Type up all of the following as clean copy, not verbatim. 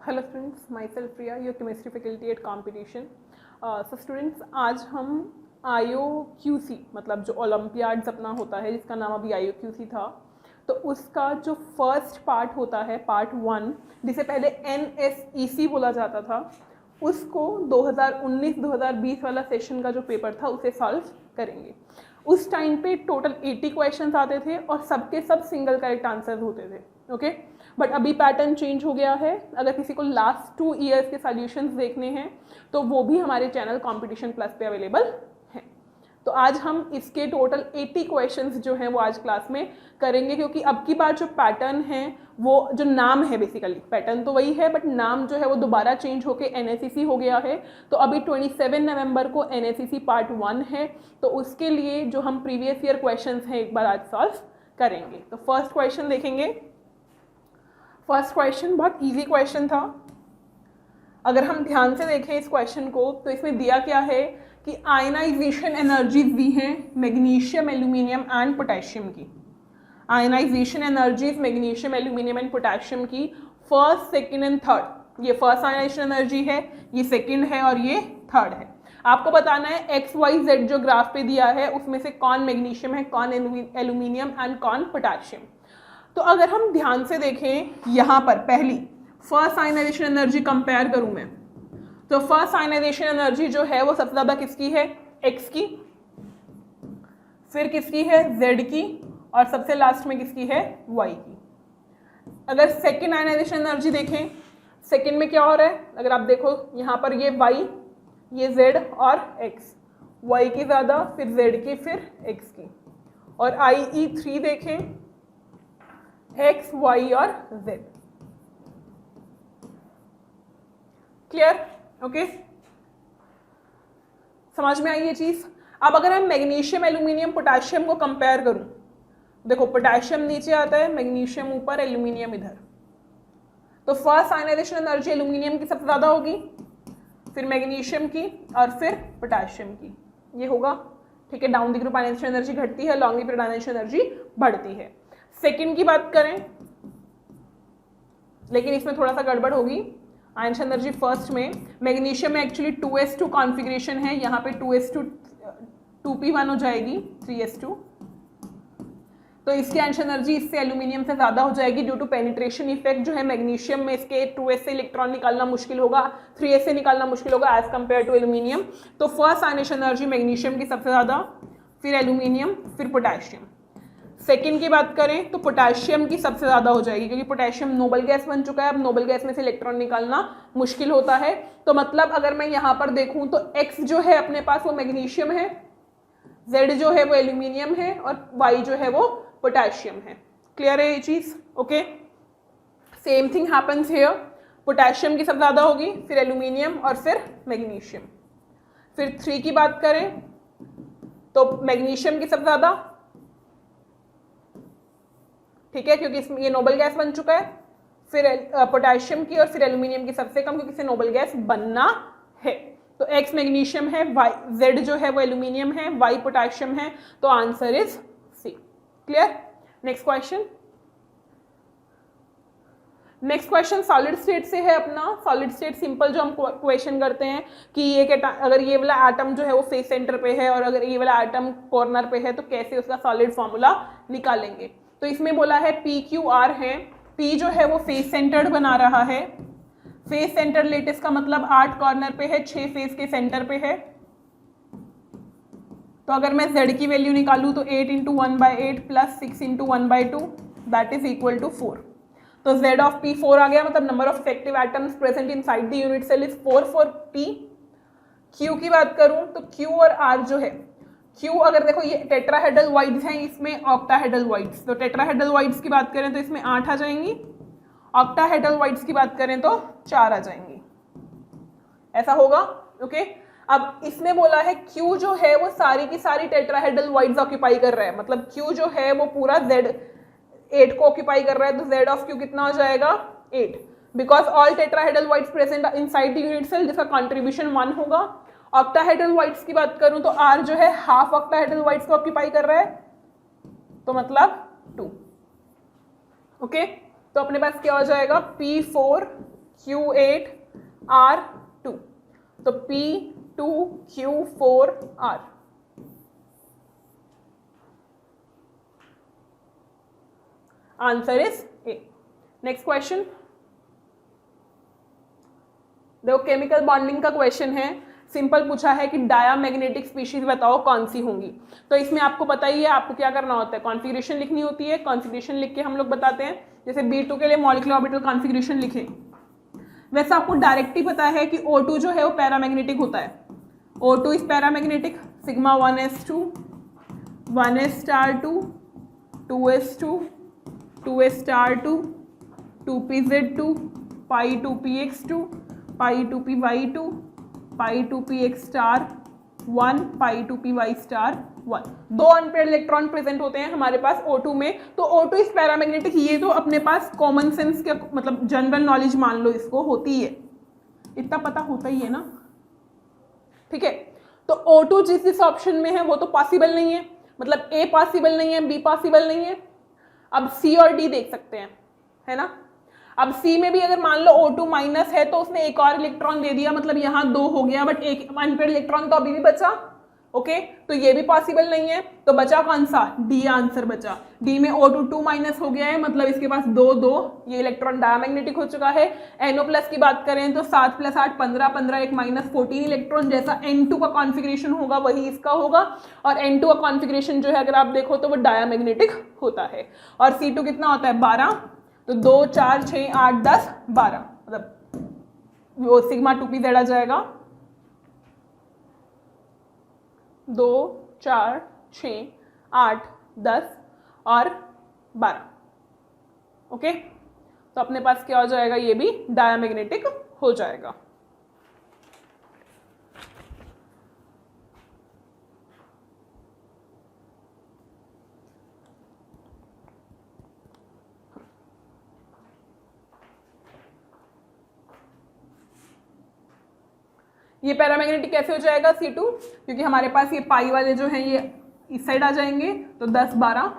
Hello students, my self Priya, your chemistry faculty at competition. So students, आज हम IOQC मतलब जो Olympiads अपना होता है जिसका नाम अभी IOQC था, तो उसका जो फर्स्ट पार्ट होता है पार्ट 1, जिसे पहले NSEC बोला जाता था, उसको 2019-2020 वाला सेशन का जो पेपर था उसे सॉल्व करेंगे। उस टाइम पे टोटल 80 क्वेश्चंस आते थे और सबके सब सिंगल करेक्ट आंसर्स होते थे। ओके, बट अभी पैटर्न चेंज हो गया है। अगर किसी को लास्ट 2 ईयर्स के सॉल्यूशंस देखने हैं तो वो भी हमारे चैनल कॉम्पिटिशन प्लस पे अवेलेबल हैं। तो आज हम इसके टोटल 80 क्वेश्चंस जो हैं वो आज क्लास में करेंगे, क्योंकि अब की बार जो पैटर्न है वो जो नाम है, बेसिकली पैटर्न तो वही है बट नाम जो है वो दोबारा चेंज होके NSEC हो गया है। तो अभी 27 नवंबर को NSEC पार्ट 1 है, तो उसके लिए जो हम प्रीवियस ईयर क्वेश्चंस हैं एक बार आज सॉल्व करेंगे। तो फर्स्ट क्वेश्चन देखेंगे। फर्स्ट क्वेश्चन बहुत इजी क्वेश्चन था। अगर हम ध्यान से देखें इस क्वेश्चन को तो इसमें दिया क्या है कि आयनाइजेशन एनर्जीज दी हैं मैग्नीशियम, एल्यूमिनियम एंड पोटेशियम की। Ionization energies magnesium, aluminium and potassium की फर्स्ट, सेकंड एंड थर्ड। ये फर्स्ट आयनाइजेशन एनर्जी है, ये सेकंड है और ये थर्ड है। आपको बताना है XYZ जो ग्राफ पे दिया है उसमें से कौन मैग्नीशियम है, कौन एल्यूमिनियम एंड कौन पोटेशियम। तो अगर हम ध्यान से देखें यहाँ पर पहली फर्स्ट आयनाइजेशन एनर्जी कंपेयर करूँ मैं, तो फर्स्ट आयनाइजेशन एनर्जी जो है वो सबसे ज़्यादा किसकी है, X की, फिर किसकी है, Z की, और सबसे लास्ट में किसकी है, Y की। अगर सेकेंड आयनाइजेशन एनर्जी देखें, सेकेंड में क्या हो रहा है, अगर आप देखो यहाँ पर ये Y, ये Z और X, Y की ज़्यादा, फिर Z की, फिर X की। और IE3 देखें, X, Y और Z। क्लियर? ओके, समझ में आई ये चीज। अब अगर मैं मैग्नीशियम, एल्यूमिनियम, पोटेशियम को कंपेयर करूं, देखो पोटेशियम नीचे आता है, मैग्नीशियम ऊपर, एल्यूमिनियम इधर। तो फर्स्ट आयनाइजेशन एनर्जी एल्यूमिनियम की सबसे ज्यादा होगी, फिर मैग्नीशियम की और फिर पोटेशियम की, ये होगा। ठीक है, down the group ionization energy घटती है, लॉन्ग पीरियड आयनाइजेशन एनर्जी बढ़ती है। सेकेंड की बात करें, लेकिन इसमें थोड़ा सा गड़बड़ होगी। आयनाइजेशन एनर्जी फर्स्ट में, मैग्नीशियम में एक्चुअली 2s2 कॉन्फ़िगरेशन है, यहाँ पे 2s2 2p1 हो जाएगी 3s2, तो इसकी आयनाइजेशन एनर्जी इससे एल्यूमिनियम से ज़्यादा हो जाएगी ड्यू टू पेनिट्रेशन इफेक्ट जो है मैग्नीशियम में, इसके 2s से इलेक्ट्रॉन निकालना मुश्किल होगा, 3s से निकालना मुश्किल होगा एज कम्पेयर टू एल्यूमिनियम। तो फर्स्ट आयनाइजेशन एनर्जी मैग्नीशियम की सबसे ज़्यादा, फिर एल्यूमिनियम, फिर पोटेशियम। सेकेंड की बात करें तो पोटेशियम की सबसे ज़्यादा हो जाएगी, क्योंकि पोटेशियम नोबल गैस बन चुका है, अब नोबल गैस में से इलेक्ट्रॉन निकालना मुश्किल होता है। तो मतलब अगर मैं यहाँ पर देखूँ तो X जो है अपने पास वो मैग्नीशियम है, Z जो है वो एल्यूमिनियम है और Y जो है वो पोटेशियम है। क्लियर है ये चीज़? Okay, same thing happens here. Potassium की सबसे ज़्यादा होगी, फिर एल्यूमिनियम और फिर मैग्नीशियम। फिर 3 की बात करें तो मैग्नीशियम की सबसे ज़्यादा, ठीक है, क्योंकि इसमें ये नोबल गैस बन चुका है, फिर पोटेशियम की और फिर एल्यूमिनियम की सबसे कम, क्योंकि इसे नोबल गैस बनना है। तो X मैग्नीशियम है, Z जो है वो एल्यूमिनियम है, Y पोटेशियम है, तो answer is C। Clear? Next question. Next question solid state से है अपना। सॉलिड स्टेट सिंपल जो हम क्वेश्चन करते हैं कि ये अगर ये वाला एटम जो है वो फेस सेंटर पे है और अगर ये वाला एटम कॉर्नर पे है तो कैसे उसका सॉलिड फॉर्मूला निकालेंगे। तो इसमें बोला है PQR है, P जो है वो फेस सेंटर्ड बना रहा है, फेस सेंटर लेटिस का मतलब 8 कॉर्नर पे है, 6 फेस के सेंटर पे है। तो अगर मैं Z की वैल्यू निकालूं तो 8 × 1/8 plus 6 × 1/2 that is equal to 4। तो Z ऑफ P 4 आ गया, मतलब number of effective atoms present inside the unit cell is 4 for P। Q की बात करूं तो Q और R जो है, Q अगर देखो ये टेट्राहेड्रल वाइड्स हैं, इसमें ऑक्टाहेड्रल वाइड्स। तो टेट्राहेड्रल वाइड्स की बात करें तो इसमें 8 आ जाएंगी, ऑक्टाहेड्रल वाइड्स की बात करें तो 4 आ जाएंगी। ऐसा होगा। ओके, अब इसमें बोला है Q जो है वो सारी की सारी टेट्राहेड्रल वाइड्स ऑक्यूपाई कर रहा है, मतलब Q जो है वो पूरा Z8 को ऑक्यूपाई कर रहा है। तो Z ऑफ Q कितना हो जाएगा, 8, because all tetrahedral voids present inside the unit cell, जिसका कॉन्ट्रीब्यूशन 1 होगा। ऑक्टाहेड्रल वाइड्स की बात करूं तो R जो है हाफ ऑक्टाहेड्रल वाइड्स को ऑक्यूपाई कर रहा है, तो मतलब 2। ओके, तो अपने पास क्या हो जाएगा, P4 Q8R2, तो P2Q4R। Answer is a. Next question, देखो केमिकल बॉन्डिंग का क्वेश्चन है, सिंपल पूछा है कि डायामैग्नेटिक स्पीशीज बताओ कौन सी होंगी। तो इसमें आपको पता ही है आपको क्या करना होता है, कॉन्फ़िगरेशन लिखनी होती है। कॉन्फ़िगरेशन लिख के हम लोग बताते हैं, जैसे B2 के लिए मॉलिक्यूलर ऑर्बिटल कॉन्फ़िगरेशन लिखें। वैसे आपको डायरेक्ट ही पता है कि O2 जो है वो पैरामैग्नेटिक होता है। O2 is paramagnetic, sigma 1s2 1s*2 2s2 2s*2 2pz2 pi 2px2 pi 2py2 pi 2px*1 pi 2py*1। दो अनपेयर्ड इलेक्ट्रॉन प्रेजेंट होते हैं हमारे पास O2 में। तो O2 इस पैरामैग्नेटिक, ये तो अपने पास कॉमन सेंस के मतलब जनरल नॉलेज मान लो इसको होती है, इतना पता होता ही है ना, ठीक है। तो O2 जिस ऑप्शन में है वो तो पॉसिबल नहीं है, मतलब A पॉसिबल नहीं है, B पॉसिबल नहीं है। अब C और D देख सकते हैं, है ना। अब C में भी अगर मान लो O2 माइनस है तो उसने एक और इलेक्ट्रॉन दे दिया, मतलब यहाँ 2 हो गया, बट एक अनपेयर्ड इलेक्ट्रॉन तो अभी भी बचा। ओके, तो ये भी पॉसिबल नहीं है। तो बचा कौन सा, D आंसर बचा। D में O2 2 माइनस हो गया है, मतलब इसके पास 2 2, ये इलेक्ट्रॉन डायमैग्नेटिक हो चुका है। NO प्लस की बात करें तो 7 + 8 15 15 1 माइनस 14 इलेक्ट्रॉन, जैसा N2 का कॉन्फ़िगरेशन होगा वही इसका होगा। और N2 का कॉन्फ़िगरेशन जो है अगर आप देखो तो वो डायमैग्नेटिक होता है। और C2 कितना होता है, 12, तो 2 4 6 8 10 12, मतलब वो सिग्मा 2pz आ जाएगा। 2 4 6 8 10 और 12। ओके, तो अपने पास क्या हो जाएगा, ये भी डायमैग्नेटिक हो जाएगा। ये पैरामैग्नेटिक कैसे हो जाएगा C2, क्योंकि हमारे पास ये पाई वाले जो हैं ये इस साइड आ जाएंगे, तो 10 12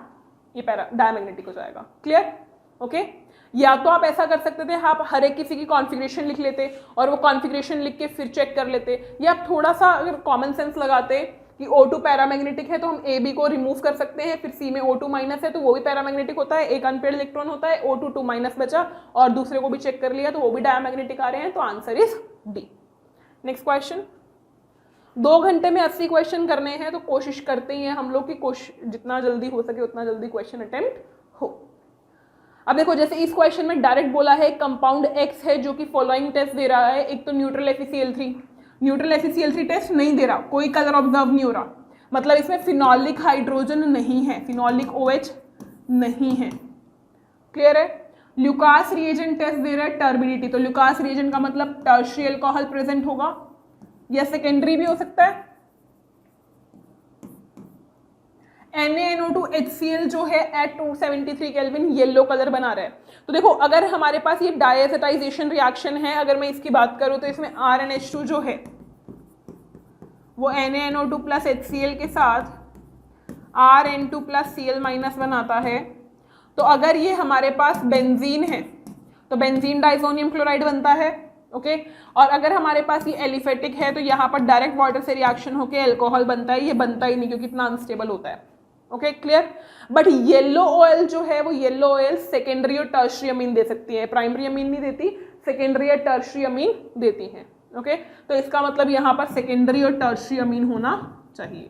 ये डायमैग्नेटिक हो जाएगा। Clear, okay. या तो आप ऐसा कर सकते थे, आप हर एक किसी की कॉन्फ़िगरेशन लिख लेते और वो कॉन्फ़िगरेशन लिख के फिर चेक कर लेते, या आप थोड़ा सा अगर कॉमन सेंस लगाते कि O2 पैरामैग्नेटिक है तो हम AB को रिमूव कर सकते हैं, फिर C में O2 माइनस है तो वो भी पैरामैग्नेटिक होता है, एक अनपेयर्ड इलेक्ट्रॉन होता है, O2 2 माइनस बचा और दूसरे को भी चेक कर लिया तो वो भी डायमैग्नेटिक आ रहे हैं, तो answer is D। Next question, 2 घंटे में 80 क्वेश्चन करने हैं, तो कोशिश करते ही हैं हम लोग कि जितना जल्दी हो सके उतना जल्दी क्वेश्चन अटेम्प्ट हो। अब देखो, जैसे इस क्वेश्चन में डायरेक्ट बोला है कंपाउंड X है जो कि फॉलोइंग टेस्ट दे रहा है। एक तो neutral FeCl3, neutral FeCl3 test नहीं दे रहा, कोई कलर ऑब्जर्व नहीं हो रहा, मतलब इसमें फिनोलिक हाइड्रोजन नहीं है, फिनोलिक OH नहीं है। क्लियर है। ल्यूकास रिएजेंट टेस्ट दे रहा है टर्बिडिटी, तो ल्यूकास रिएजेंट का मतलब टर्शियरी अल्कोहल प्रेजेंट होगा या सेकेंडरी भी हो सकता है। NaNO2HCl जो है एट 273 केल्विन येलो कलर बना रहा है। तो देखो, अगर हमारे पास ये डायएसिटाइजेशन रिएक्शन है, अगर मैं इसकी बात करूं तो इसमें RnH2 जो है वो NaNO2 प्लस HCl के साथ Rn2 प्लस Cl माइनस बनाता है। तो अगर ये हमारे पास बेंजीन है तो बेंजीन डाइसोनियम क्लोराइड बनता है। ओके, और अगर हमारे पास ये एलिफेटिक है तो यहाँ पर डायरेक्ट वाटर से रिएक्शन होकर अल्कोहल बनता है, ये बनता ही नहीं क्योंकि इतना अनस्टेबल होता है। Okay, clear. But yellow oil जो है वो येलो ऑयल सेकेंडरी और टर्शियरी अमीन दे सकती है, प्राइमरी अमीन नहीं देती, सेकेंडरी और टर्शियरी अमीन देती है। ओके, तो इसका मतलब यहाँ पर सेकेंडरी और टर्शियरी अमीन होना चाहिए।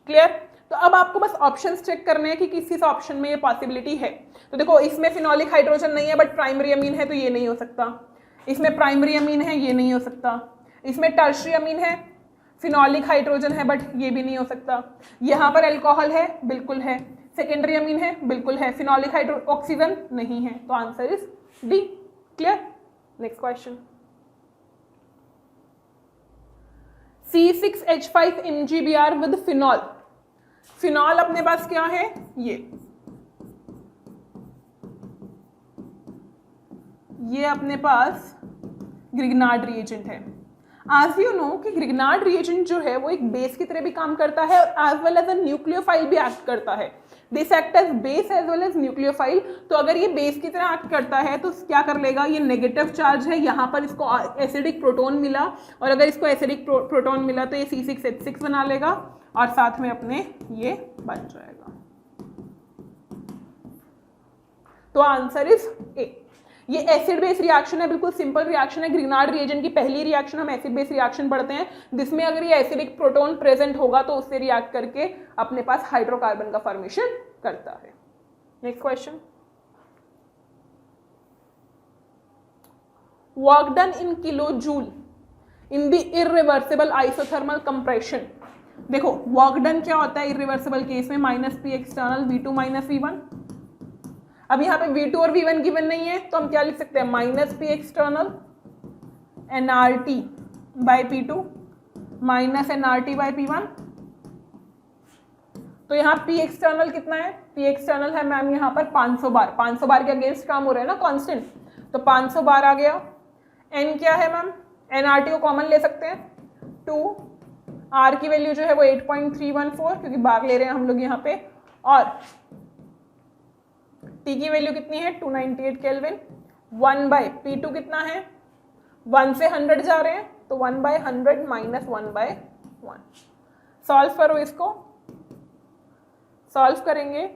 क्लियर। तो अब आपको बस ऑप्शंस चेक करने हैं कि किस ऑप्शन में ये पॉसिबिलिटी है। तो देखो, इसमें फिनोलिक हाइड्रोजन नहीं है बट प्राइमरी अमीन है तो ये नहीं हो सकता, इसमें प्राइमरी अमीन है ये नहीं हो सकता, इसमें टर्शियरी अमीन है, फिनोलिक हाइड्रोजन है बट ये भी नहीं हो सकता, यहाँ पर अल्कोहल है बिल्कुल है, सेकेंडरी अमीन है बिल्कुल है, फिनोलिक ऑक्सीजन नहीं है, तो answer is D. Clear. Next question, C6H5 MgBr with phenol. Phenol अपने पास क्या है, ये अपने पास ग्रिग्नार्ड रिएजेंट है। आज यू नो कि ग्रिग्नार्ड रिएजेंट जो है वो एक बेस की तरह भी काम करता है और as well as a nucleophile भी एक्ट करता है। This act as base as well as nucleophile. तो अगर ये बेस की तरह एक्ट करता है तो क्या कर लेगा, ये नेगेटिव चार्ज है, यहाँ पर इसको एसिडिक प्रोटोन मिला, और अगर इसको एसिडिक प्रोटोन मिला तो ये C6H6 बना लेगा और साथ में अपने ये बन जाएगा। तो आंसर इज ए। ये एसिड बेस रिएक्शन है, बिल्कुल सिंपल रिएक्शन है। ग्रीनार्ड रिएजेंट की पहली रिएक्शन हम एसिड बेस रिएक्शन पढ़ते हैं, जिसमें अगर ये एसिडिक प्रोटोन प्रेजेंट होगा तो उससे रिएक्ट करके अपने पास हाइड्रोकार्बन का फॉर्मेशन करता है। Next question, work done in kilo joule in the irreversible isothermal compression. देखो वर्क डन क्या होता है इरिवर्सिबल केस में, -P एक्सटर्नल V2 - V1। अब यहाँ पे V2 और V1 गिवन नहीं है तो हम क्या लिख सकते हैं, -P external nRT by P2 - nRT by P1। तो यहाँ P एक्सटर्नल कितना है, P एक्सटर्नल है मैम यहाँ पर 500 बार। 500 बार के अगेंस्ट काम हो रहा है ना कांस्टेंट, तो 500 बार आ गया। N क्या है मैम, nRT को कॉमन ले सकते हैं 2, R की वैल्यू जो है वो 8.314 क्योंकि बार ले रहे हैं हम लोग यहाँ पे, और T की वैल्यू कितनी है 298 केल्विन। 1/P2 कितना है, 1 से 100 जा रहे हैं तो 1/100 - 1/1। सॉल्व करो इसको, सॉल्व करेंगे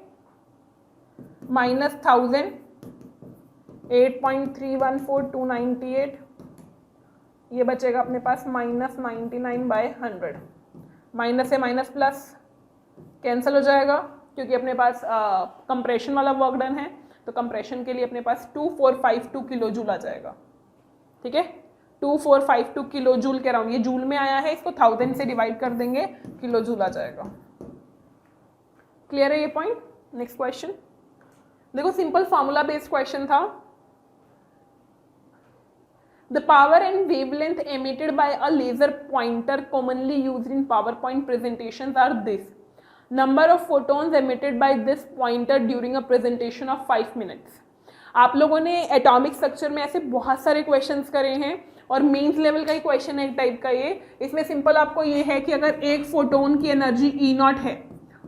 -1000 8.314 298, ये बचेगा अपने पास -99/100। माइनस से माइनस प्लस कैंसिल हो जाएगा क्योंकि अपने पास कंप्रेशन वाला वर्क डन है, तो कंप्रेशन के लिए अपने पास 2452 किलो जूल आ जाएगा। ठीक है, 2452 किलो जूल के अराउंड, ये जूल में आया है, इसको 1000 से डिवाइड कर देंगे, किलो जूल आ जाएगा। क्लियर है ये पॉइंट। नेक्स्ट क्वेश्चन देखो, सिंपल फॉर्मूला बेस्ड क्वेश्चन था। The power and wavelength emitted by a laser pointer commonly used in PowerPoint presentations are this. Number of photons emitted by this pointer during a presentation of 5 minutes. आप लोगों ने atomic structure में ऐसे बहुत सारे questions करे हैं और मेंस लेवल का ही क्वेश्चन है एक टाइप का ये। इसमें सिंपल आपको ये है कि अगर एक फोटोन की एनर्जी E0 है,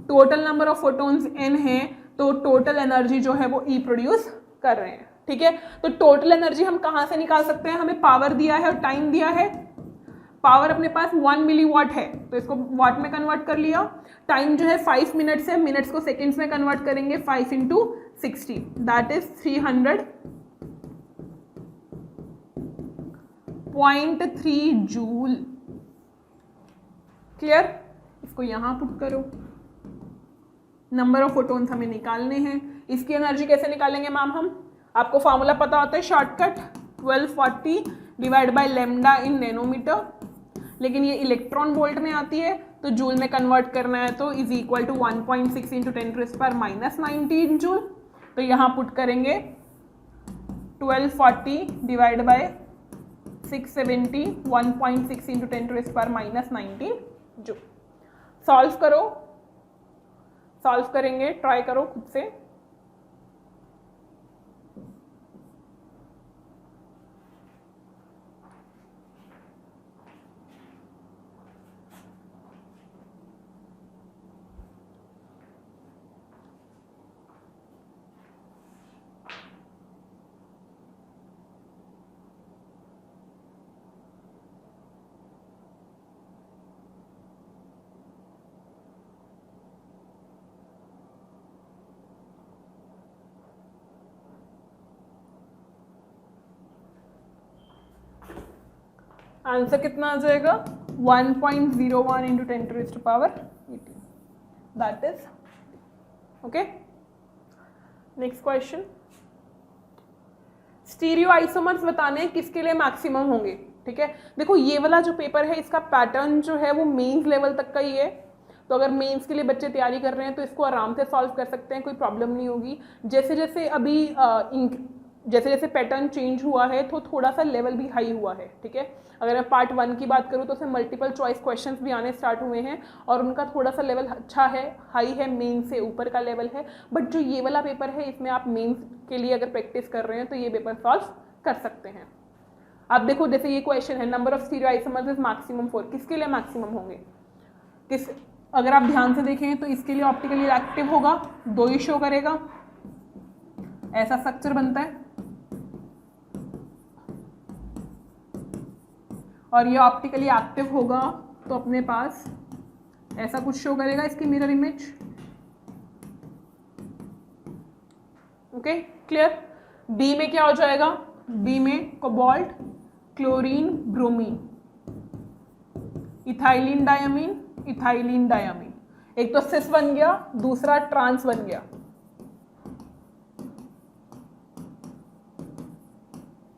total number of photons n है, तो टोटल एनर्जी जो है वो E प्रोड्यूस कर रहे हैं। ठीक है, तो टोटल एनर्जी हम कहाँ से निकाल सकते हैं, हमें पावर दिया है और टाइम दिया है। पावर अपने पास 1 मिलीवाट है तो इसको वाट में कन्वर्ट कर लिया। टाइम जो है 5 मिनट्स है, मिनट्स को सेकेंड्स में कन्वर्ट करेंगे, 5 × 60 दैट इज 300.3 जूल। क्लियर, इसको यहाँ पुट करो। नंबर ऑफ फोटोन्स हमें निकालने हैं। इसकी एनर्जी कैसे निकालेंगे मैम हम, आपको फॉर्मूला पता होता है shortcut 1240 divide by lambda in nanometre, लेकिन ये इलेक्ट्रॉन वोल्ट में आती है तो जूल में कन्वर्ट करना है, तो इज इक्वल टू 1.6 × 10⁻⁻19 जूल। तो यहाँ पुट करेंगे 1240 डिवाइड बाय 670 1.6 × 10⁻⁻19 जूल। सॉल्व करो, सॉल्व करेंगे, ट्राई करो खुद से। आंसर कितना आ जाएगा 1.01 × 10⁻18 that is okay. Next question, stereo isomers बताने हैं किसके लिए मैक्सिमम होंगे। ठीक है, देखो ये वाला जो पेपर है इसका पैटर्न जो है वो मेंस लेवल तक का ही है, तो अगर मेंस के लिए बच्चे तैयारी कर रहे हैं तो इसको आराम से सॉल्व कर सकते हैं, कोई प्रॉब्लम नहीं होगी। जैसे जैसे अभी जैसे जैसे पैटर्न चेंज हुआ है तो थोड़ा सा लेवल भी हाई हुआ है। ठीक है, अगर मैं पार्ट 1 की बात करूँ तो उसमें मल्टीपल चॉइस क्वेश्चंस भी आने स्टार्ट हुए हैं और उनका थोड़ा सा लेवल अच्छा है, हाई है, मेन से ऊपर का लेवल है। बट जो ये वाला पेपर है इसमें आप मेंस के लिए अगर प्रैक्टिस कर रहे हैं तो ये पेपर सॉल्व कर सकते हैं। आप देखो जैसे ये क्वेश्चन है, number of stereo isomers is maximum 4, किसके लिए मैक्सिमम होंगे, किस अगर आप ध्यान से देखें तो इसके लिए ऑप्टिकली एक्टिव होगा, 2 ही शो करेगा, ऐसा स्ट्रक्चर बनता है, और ये ऑप्टिकली एक्टिव होगा तो अपने पास ऐसा कुछ शो करेगा इसकी mirror image. Okay clear. B में क्या हो जाएगा, बी में cobalt, chlorine, bromine, ethylene diamine, ethylene diamine. एक तो सिस बन गया, दूसरा ट्रांस बन गया।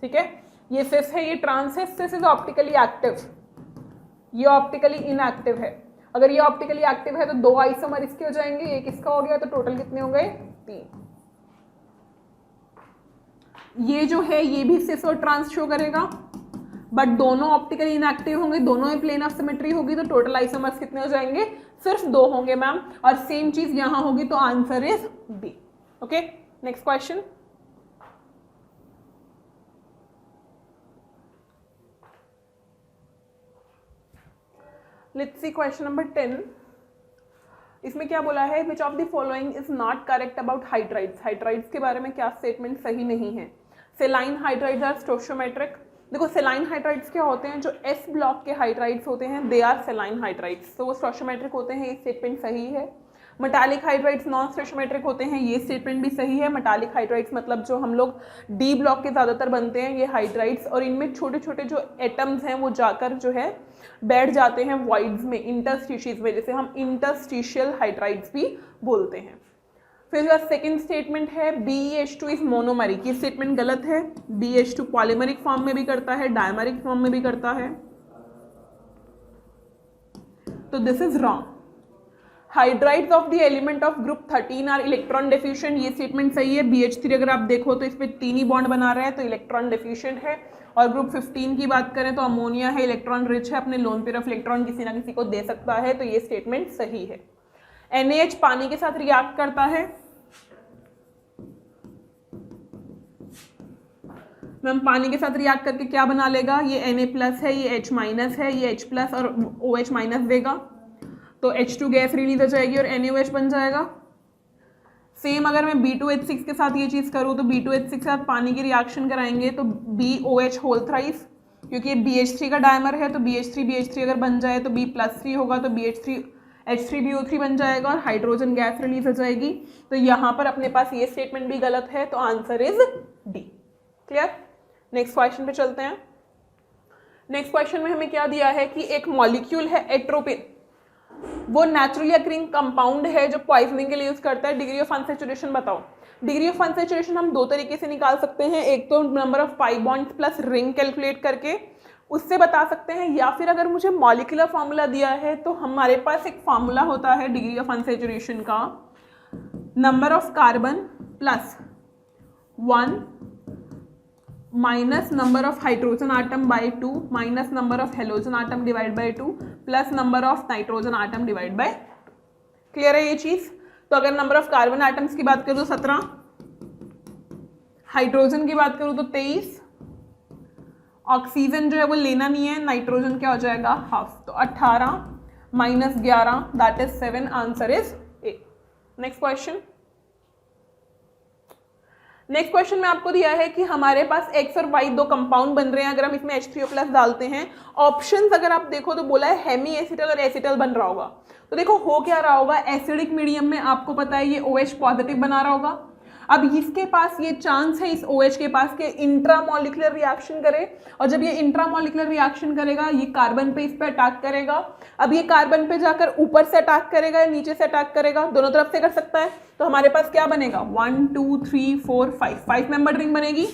ठीक है, ये सिस है, ये ट्रांस है। सिस इज ऑप्टिकली एक्टिव, ये ऑप्टिकली इनएक्टिव है। अगर ये ऑप्टिकली एक्टिव है तो 2 आइसोमर इसके हो जाएंगे, एक इसका हो गया, तो टोटल कितने हो गए, 3। ये जो है ये भी सिस और ट्रांस शो करेगा, बट दोनों ऑप्टिकली इनएक्टिव होंगे, दोनों में प्लेन ऑफ सिमेट्री होगी, तो टोटल आइसोमर्स कितने हो जाएंगे, सिर्फ 2 होंगे मैम। और सेम चीज यहां होगी, तो answer is B. Okay next question. Let's see question number 10। इसमें क्या बोला है, which of the following is not correct about hydrides. Hydrides के बारे में क्या स्टेटमेंट सही नहीं है। Saline hydrides are stoichiometric. देखो सेलाइन हाइड्राइड्स क्या होते हैं, जो एस ब्लॉक के हाइड्राइड्स होते हैं दे आर सेलाइन हाइड्राइड्स, तो वो स्टोशियोमेट्रिक होते हैं, ये स्टेटमेंट सही है। मेटालिक हाइड्राइड्स नॉन स्टोशियोमेट्रिक होते हैं, ये स्टेटमेंट भी सही है। मेटालिक हाइड्राइड्स मतलब जो हम लोग डी ब्लॉक के ज़्यादातर बनते हैं ये हाइड्राइड्स, और इनमें छोटे छोटे जो एटम्स हैं वो जाकर जो है बैठ जाते हैं वॉइड्स में, इंटरस्टिशियस में, जैसे हम इंटरस्टिशियल हाइड्राइड्स भी बोलते हैं। फिर जो सेकेंड स्टेटमेंट है BeH2 इज मोनोमेरिक, ये स्टेटमेंट गलत है। BeH2 पॉलीमेरिक फॉर्म में भी करता है, डायमेरिक फॉर्म में भी करता है, तो this is wrong. Hydrides of the element of group 13 are electron deficient, ये स्टेटमेंट सही है। BH3 अगर आप देखो तो इस पर 3 ही बॉन्ड बना रहा है, तो इलेक्ट्रॉन डेफिशिएंट है। और ग्रुप 15 की बात करें तो अमोनिया है, इलेक्ट्रॉन रिच है, अपने लोन पेयर ऑफ इलेक्ट्रॉन किसी ना किसी को दे सकता है, तो ये स्टेटमेंट सही है। NaH पानी के साथ रिएक्ट करता है, मैम पानी के साथ रिएक्ट करके क्या बना लेगा, ये Na+ है, ये H- है, ये H+ और OH- देगा, तो H2 गैस रिलीज हो जाएगी और NaOH बन जाएगा। सेम अगर मैं B2H6 के साथ ये चीज़ करूँ तो B2H6 के साथ पानी की रिएक्शन कराएंगे तो BOH होल थ्राइस, क्योंकि ये BH3 का डायमर है, तो BH3 अगर बन जाए तो B+3 होगा, तो H3BO3 बन जाएगा और हाइड्रोजन गैस रिलीज हो जाएगी। तो यहाँ पर अपने पास ये स्टेटमेंट भी गलत है, तो answer is D. Clear. Next question पे चलते हैं। नेक्स्ट क्वेश्चन में हमें क्या दिया है कि एक मॉलिक्यूल है एट्रोपिन, वो नेचुरली अकरिंग कंपाउंड है जो पॉइजनिंग के लिए यूज करता है। डिग्री ऑफ अनसैचुरेशन बताओ। डिग्री ऑफ अनसैचुरेशन हम 2 तरीके से निकाल सकते हैं, एक तो number of pi bonds plus ring calculate करके उससे बता सकते हैं, या फिर अगर मुझे मॉलिक्यूलर फार्मूला दिया है तो हमारे पास एक फार्मूला होता है डिग्री ऑफ अनसैचुरेशन का, number of carbon plus 1 minus number of hydrogen atom by 2 minus number of halogen atom divide by 2 plus number of nitrogen atom divide by. Clear है ये चीज। तो अगर नंबर ऑफ कार्बन आटम्स की बात करूँ तो 17, हाइड्रोजन की बात करूँ तो 23, ऑक्सीजन जो है वो लेना नहीं है, नाइट्रोजन क्या हो जाएगा हाफ, तो 18 minus 11 that is 7, answer is a. Next question. Next question में आपको दिया है कि हमारे पास X और Y 2 कंपाउंड बन रहे हैं, अगर हम इसमें H3O+ डालते हैं, ऑप्शंस अगर आप देखो तो बोला है हेमी एसिटल और एसिटल बन रहा होगा। तो देखो हो क्या रहा होगा, एसिडिक मीडियम में आपको पता है ये OH पॉजिटिव बना रहा होगा। अब इसके पास ये चांस है, इस OH के पास के इंट्रामोलिकुलर रिएक्शन करे, और जब ये इंट्रामोलिकुलर रिएक्शन करेगा ये कार्बन पे इस पे अटैक करेगा। अब ये कार्बन पे जाकर ऊपर से अटैक करेगा या नीचे से अटैक करेगा, दोनों तरफ से कर सकता है। तो हमारे पास क्या बनेगा 1 2 3 4 5 मेंबर रिंग बनेगी।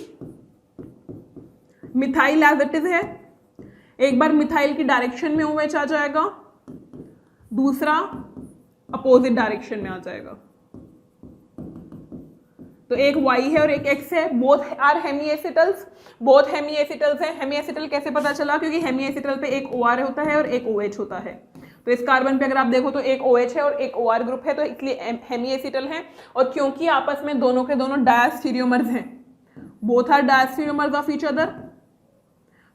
मिथाइल एज इट इज है, एक बार मिथाइल की डायरेक्शन में OH आ जाएगा, दूसरा अपोजिट डायरेक्शन में आ जाएगा, तो एक Y है और एक X है, both are hemiacetals, both hemiacetals हैं। हेमी एसिटल कैसे पता चला, क्योंकि हेमी एसिटल पे एक OR होता है और एक OH होता है, तो इस कार्बन पे अगर आप देखो तो एक OH है और एक OR ग्रुप है, तो इसलिए हेमी एसिटल है। और क्योंकि आपस में दोनों के दोनों डायस्टीरियोमर्स हैं, both are diastereomers of each other,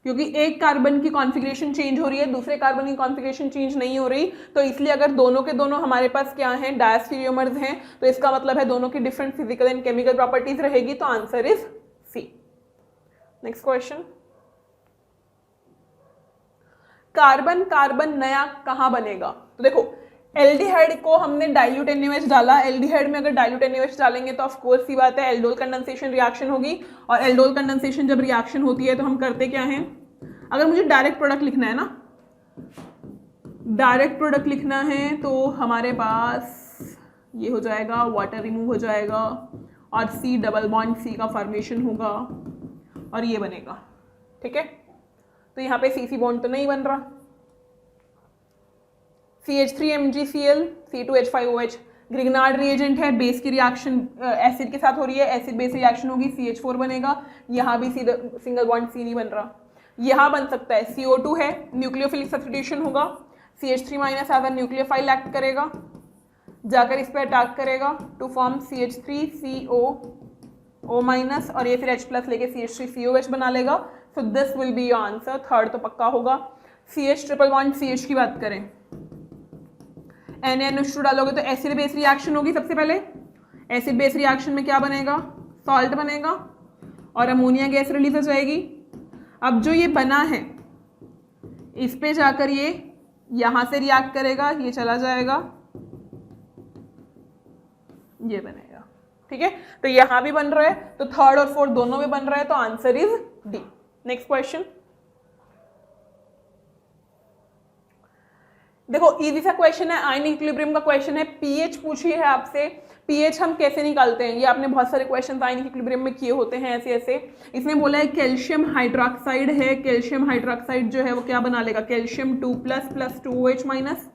क्योंकि एक कार्बन की कॉन्फ़िगरेशन चेंज हो रही है, दूसरे कार्बन की कॉन्फ़िगरेशन चेंज नहीं हो रही, तो इसलिए अगर दोनों के दोनों हमारे पास क्या हैं, डायस्टीरियोमर्स हैं, तो इसका मतलब है दोनों की different physical and chemical properties रहेगी, तो answer is C. Next question, carbon carbon नया कहां बनेगा? तो देखो एल्डिहाइड को हमने डाइल्यूट NaOH डाला, एल्डिहाइड में अगर डाइल्यूट NaOH डालेंगे तो ऑफ कोर्स सी बात है एल्डोल कंडेंसेशन रिएक्शन होगी, और एल्डोल कंडेंसेशन जब रिएक्शन होती है तो हम करते क्या हैं, अगर मुझे डायरेक्ट प्रोडक्ट लिखना है ना, डायरेक्ट प्रोडक्ट लिखना है तो हमारे पास ये हो जाएगा, वाटर रिमूव हो जाएगा और C डबल बॉन्ड C का फॉर्मेशन होगा और ये बनेगा, ठीक है। तो यहाँ पे CC बॉन्ड तो नहीं बन रहा, CH3MgCl C2H5OH ग्रिग्नार्ड रिएजेंट है, बेस की रिएक्शन एसिड के साथ हो रही है, एसिड बेस रिएक्शन होगी, CH4 बनेगा, यहाँ भी सिंगल बॉन्ड C नहीं बन रहा। यहाँ बन सकता है CO2 है, न्यूक्लियोफिलिक सब्स्टिट्यूशन होगा, CH3 minus as a nucleophile act करेगा, जाकर इस पर अटैक करेगा टू फॉर्म CH3CO माइनस, और ये फिर H प्लस लेके CH3COH बना लेगा। So this will be your answer, third तो पक्का होगा। CH ट्रिपल बॉन्ड CH की बात करें, NaNH2 डालोगे तो एसिड बेस रिएक्शन होगी, सबसे पहले एसिड बेस रिएक्शन में क्या बनेगा, सॉल्ट बनेगा और अमोनिया गैस रिलीज हो जाएगी। अब जो ये बना है इस पे जाकर ये यहां से रिएक्ट करेगा, ये चला जाएगा, ये बनेगा, ठीक है। तो यहां भी बन रहा है, तो थर्ड और फोर्थ दोनों में बन रहा है, तो answer is D. Next question, देखो इजी सा क्वेश्चन है, आयन इक्विलिब्रियम का क्वेश्चन है, पीएच पूछी है आपसे। पीएच हम कैसे निकालते हैं, ये आपने बहुत सारे क्वेश्चन आयन इक्विलिब्रियम में किए होते हैं ऐसे ऐसे। इसमें बोला है कैल्शियम हाइड्रोक्साइड है, कैल्शियम हाइड्रोक्साइड जो है वो क्या बना लेगा, calcium 2 plus plus 2OH minus,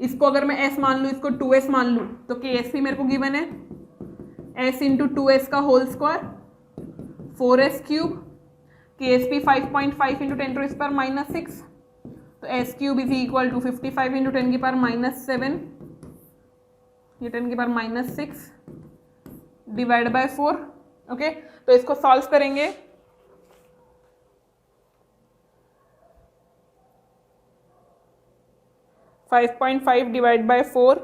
इसको अगर मैं S मान लूँ, इसको 2S मान लूँ, तो KSP मेरे को गिवन है S इंटू 2S का whole square 4S cube, KSP 5.5 into 10 to इस पर माइनस 6, तो S cube is equal to 55 into 10 की पावर माइनस 7, ये 10 की power minus 6 divide by 4, okay. तो इसको सॉल्व करेंगे, फाइव 5.5 डिवाइड बाय 4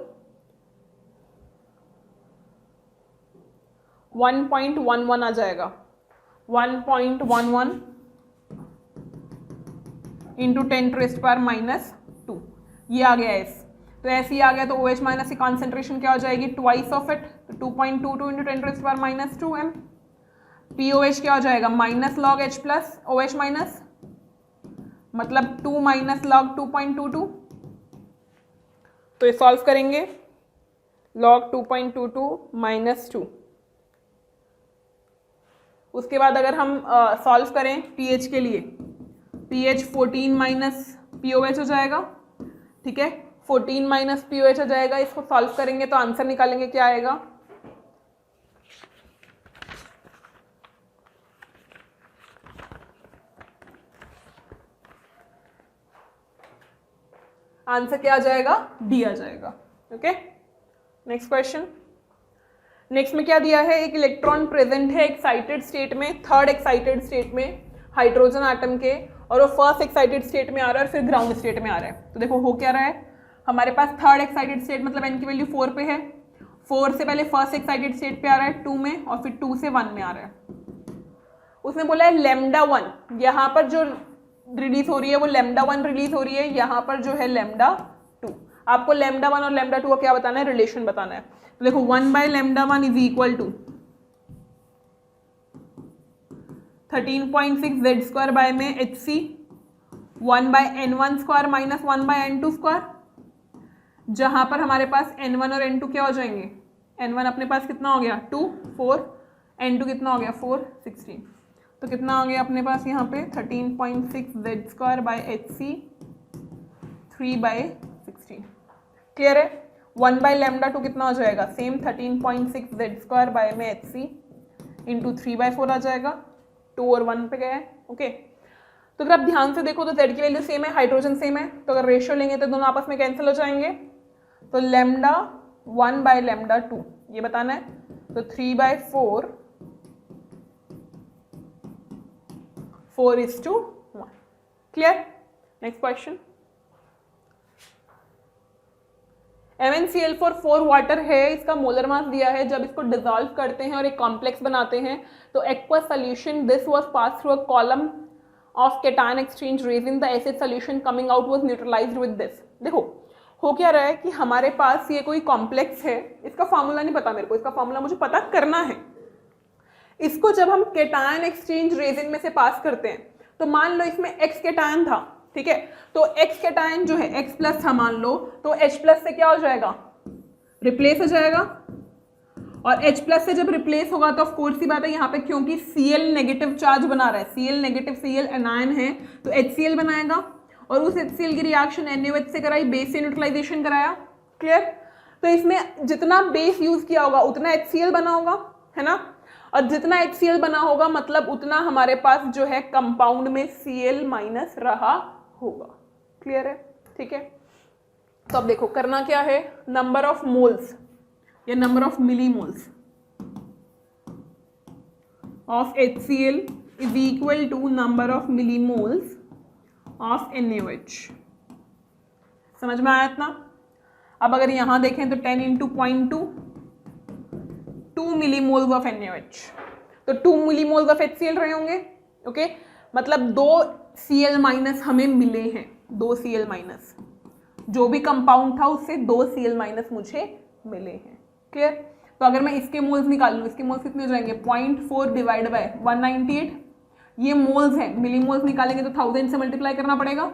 1.11 आ जाएगा, 1.11 इंटू 10 टू इस पावर माइनस 2, ये आ गया S। तो ऐसे ही आ गया, तो OH माइनस की कॉन्सेंट्रेशन क्या हो जाएगी, ट्वाइस ऑफ इट, तो 2.22 इंटू 10 टू इस पावर माइनस 2m। POH क्या हो जाएगा, minus log H plus OH minus, मतलब 2 माइनस लॉग 2.22, तो ये सॉल्व करेंगे, लॉग 2.22 माइनस 2। उसके बाद अगर हम सॉल्व करें पीएच के लिए, पीएच 14 माइनस POH हो जाएगा, ठीक है, 14 माइनस POH हो जाएगा। इसको सॉल्व करेंगे तो आंसर निकालेंगे, क्या आएगा, आंसर क्या आ जाएगा, डी आ जाएगा, ओके। नेक्स्ट क्वेश्चन, नेक्स्ट में क्या दिया है, एक इलेक्ट्रॉन प्रेजेंट है एक्साइटेड स्टेट में, थर्ड एक्साइटेड स्टेट में हाइड्रोजन एटम के, और वो फर्स्ट एक्साइटेड स्टेट में आ रहा है और फिर ग्राउंड स्टेट में आ रहा है। तो देखो हो क्या रहा है, हमारे पास थर्ड एक्साइटेड स्टेट मतलब n की वैल्यू 4 पे है, 4 से पहले फर्स्ट एक्साइटेड स्टेट पे आ रहा है 2 में, और फिर 2 से 1 में आ रहा है। उसने बोला है लैम्डा 1, यहाँ पर जो रिलीज हो रही है वो लैम्डा 1 रिलीज हो रही है, यहाँ पर जो है लैम्डा 2। आपको लैम्डा 1 और लैम्डा 2 का क्या बताना है, रिलेशन बताना है। तो देखो 1 by lambda 1 is equal to 13.6 Z square by में HC, 1 by N1 square minus 1 by N2 square, जहां पर हमारे पास N1 और N2 क्या हो जाएंगे, N1 अपने पास कितना हो गया 2 4, N2 कितना हो गया 4 16, तो कितना हो गया अपने पास यहाँ पे 13.6 Z square by HC 3 by 16। Clear है, 1 बाय लैम्डा 2 कितना हो जाएगा, सेम 13.6 Z स्क्वायर बाय में HC इंटू 3 बाय 4 आ जाएगा, 2 और 1 पे गया है, ओके। तो अगर आप ध्यान से देखो तो Z की वैल्यू सेम है, हाइड्रोजन सेम है, तो अगर रेशियो लेंगे तो दोनों आपस में कैंसिल हो जाएंगे। तो लैम्डा 1 बाय लैम्डा 2 ये बताना है, तो 3 by 4 4:1. Clear? Next question. MnCl4 4 water है, इसका मोलर मास दिया है. जब इसको डिसॉल्व करते हैं और एक कॉम्प्लेक्स बनाते हैं तो aqueous solution this was pass through a column of cation exchange raising the acid solution coming out was neutralised with this. देखो हो क्या रहा है कि हमारे पास ये कोई कॉम्प्लेक्स है, इसका फॉर्मूला नहीं पता मेरे को, इसका फॉर्मूला मुझे पता करना है. इसको जब हम कैटायन एक्सचेंज रेजिन में से पास करते हैं तो मान लो इसमें X कैटायन था, ठीक है, तो X कैटायन जो है X प्लस था मान लो, तो H प्लस से क्या हो जाएगा, रिप्लेस हो जाएगा. और H प्लस से जब रिप्लेस होगा तो ऑफ कोर्स सी बात है यहाँ पे क्योंकि Cl नेगेटिव चार्ज बना रहा है, Cl नेगेटिव Cl एनायन है तो HCl बनाएगा और उस HCl की रिएक्शन NaOH से कराई, बेस से न्यूट्रलाइजेशन कराया. क्लियर? तो इसमें जितना बेस यूज किया होगा उतना HCl बना होगा, है ना, और जितना HCl बना होगा मतलब उतना हमारे पास जो है कंपाउंड में Cl माइनस रहा होगा. क्लियर है? ठीक है. तो अब देखो करना क्या है, नंबर ऑफ मोल्स या number of millimoles of HCl is equal to number of millimoles of NaOH. समझ में आया इतना? अब अगर यहां देखें तो 10 × 0.2 2 मिलीमोल्स ऑफ NaOH, तो 2 मिलीमोल्स ऑफ HCl रहे होंगे. ओके, मतलब 2 Cl माइनस हमें मिले हैं, 2 Cl माइनस, जो भी कंपाउंड था उससे 2 Cl माइनस मुझे मिले हैं. क्लियर? तो अगर मैं इसके मोल्स निकाल लूँ, इसके मोल्स कितने हो जाएंगे, 0.4 डिवाइड बाय 198. ये मोल्स हैं, मिली मोल्स निकालेंगे तो 1000 से मल्टीप्लाई करना पड़ेगा.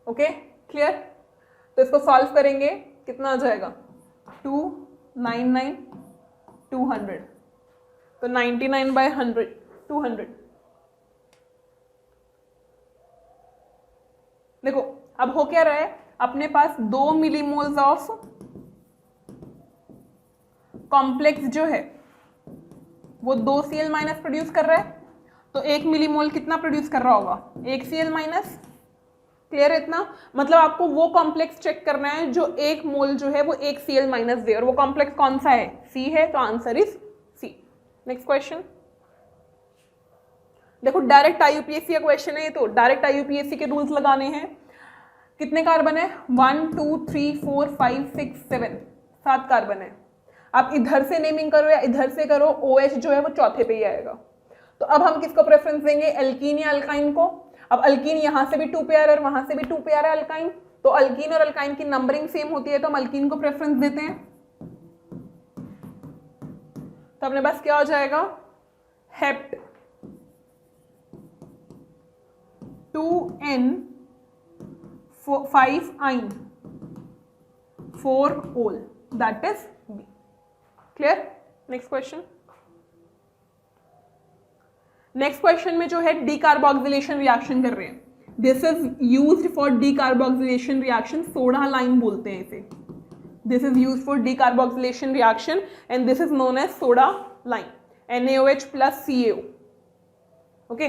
Okay, clear? तो इसको सॉल्व करेंगे, कितना आ जाएगा, 299 200, तो 99 बाय 100 200. देखो अब हो क्या रहा है, अपने पास 2 मिलीमोल्स ऑफ कॉम्प्लेक्स जो है वो 2 Cl माइनस प्रोड्यूस कर रहा है, तो 1 मिलीमोल कितना प्रोड्यूस कर रहा होगा, 1 Cl माइनस. क्लियर है इतना? मतलब आपको वो कॉम्प्लेक्स चेक करना है जो 1 मोल जो है वो 1 Cl माइनस दे, और वो कॉम्प्लेक्स कौन सा है, C है, तो answer is C. Next question. देखो डायरेक्ट IUPAC का क्वेश्चन है, तो डायरेक्ट IUPAC के रूल्स लगाने हैं. कितने कार्बन है, 1 2 3 4 5 6 7, 7 कार्बन है. आप इधर से नेमिंग करो या इधर से करो, OH जो है वो चौथे पे ही आएगा. तो अब हम किसको प्रेफरेंस देंगे, एल्कीन या अल्काइन को. अब अल्कीन यहां से भी 2 पे आ रहा है और वहां से भी 2 पे आ रहा है अल्काइन, तो अल्कीन और अल्काइन की नंबरिंग सेम होती है तो हम अल्कीन को प्रेफरेंस देते हैं. तो अपने पास क्या हो जाएगा, hept 2N 5 yne 4 ol, that is B. Clear? Next question. Next question में जो है डीकार्बोक्सिलेशन रिएक्शन कर रहे हैं. This is used for decarboxylation reaction, soda lime बोलते हैं इसे. This is used for decarboxylation reaction and this is known as soda lime, NaOH plus CaO. Okay,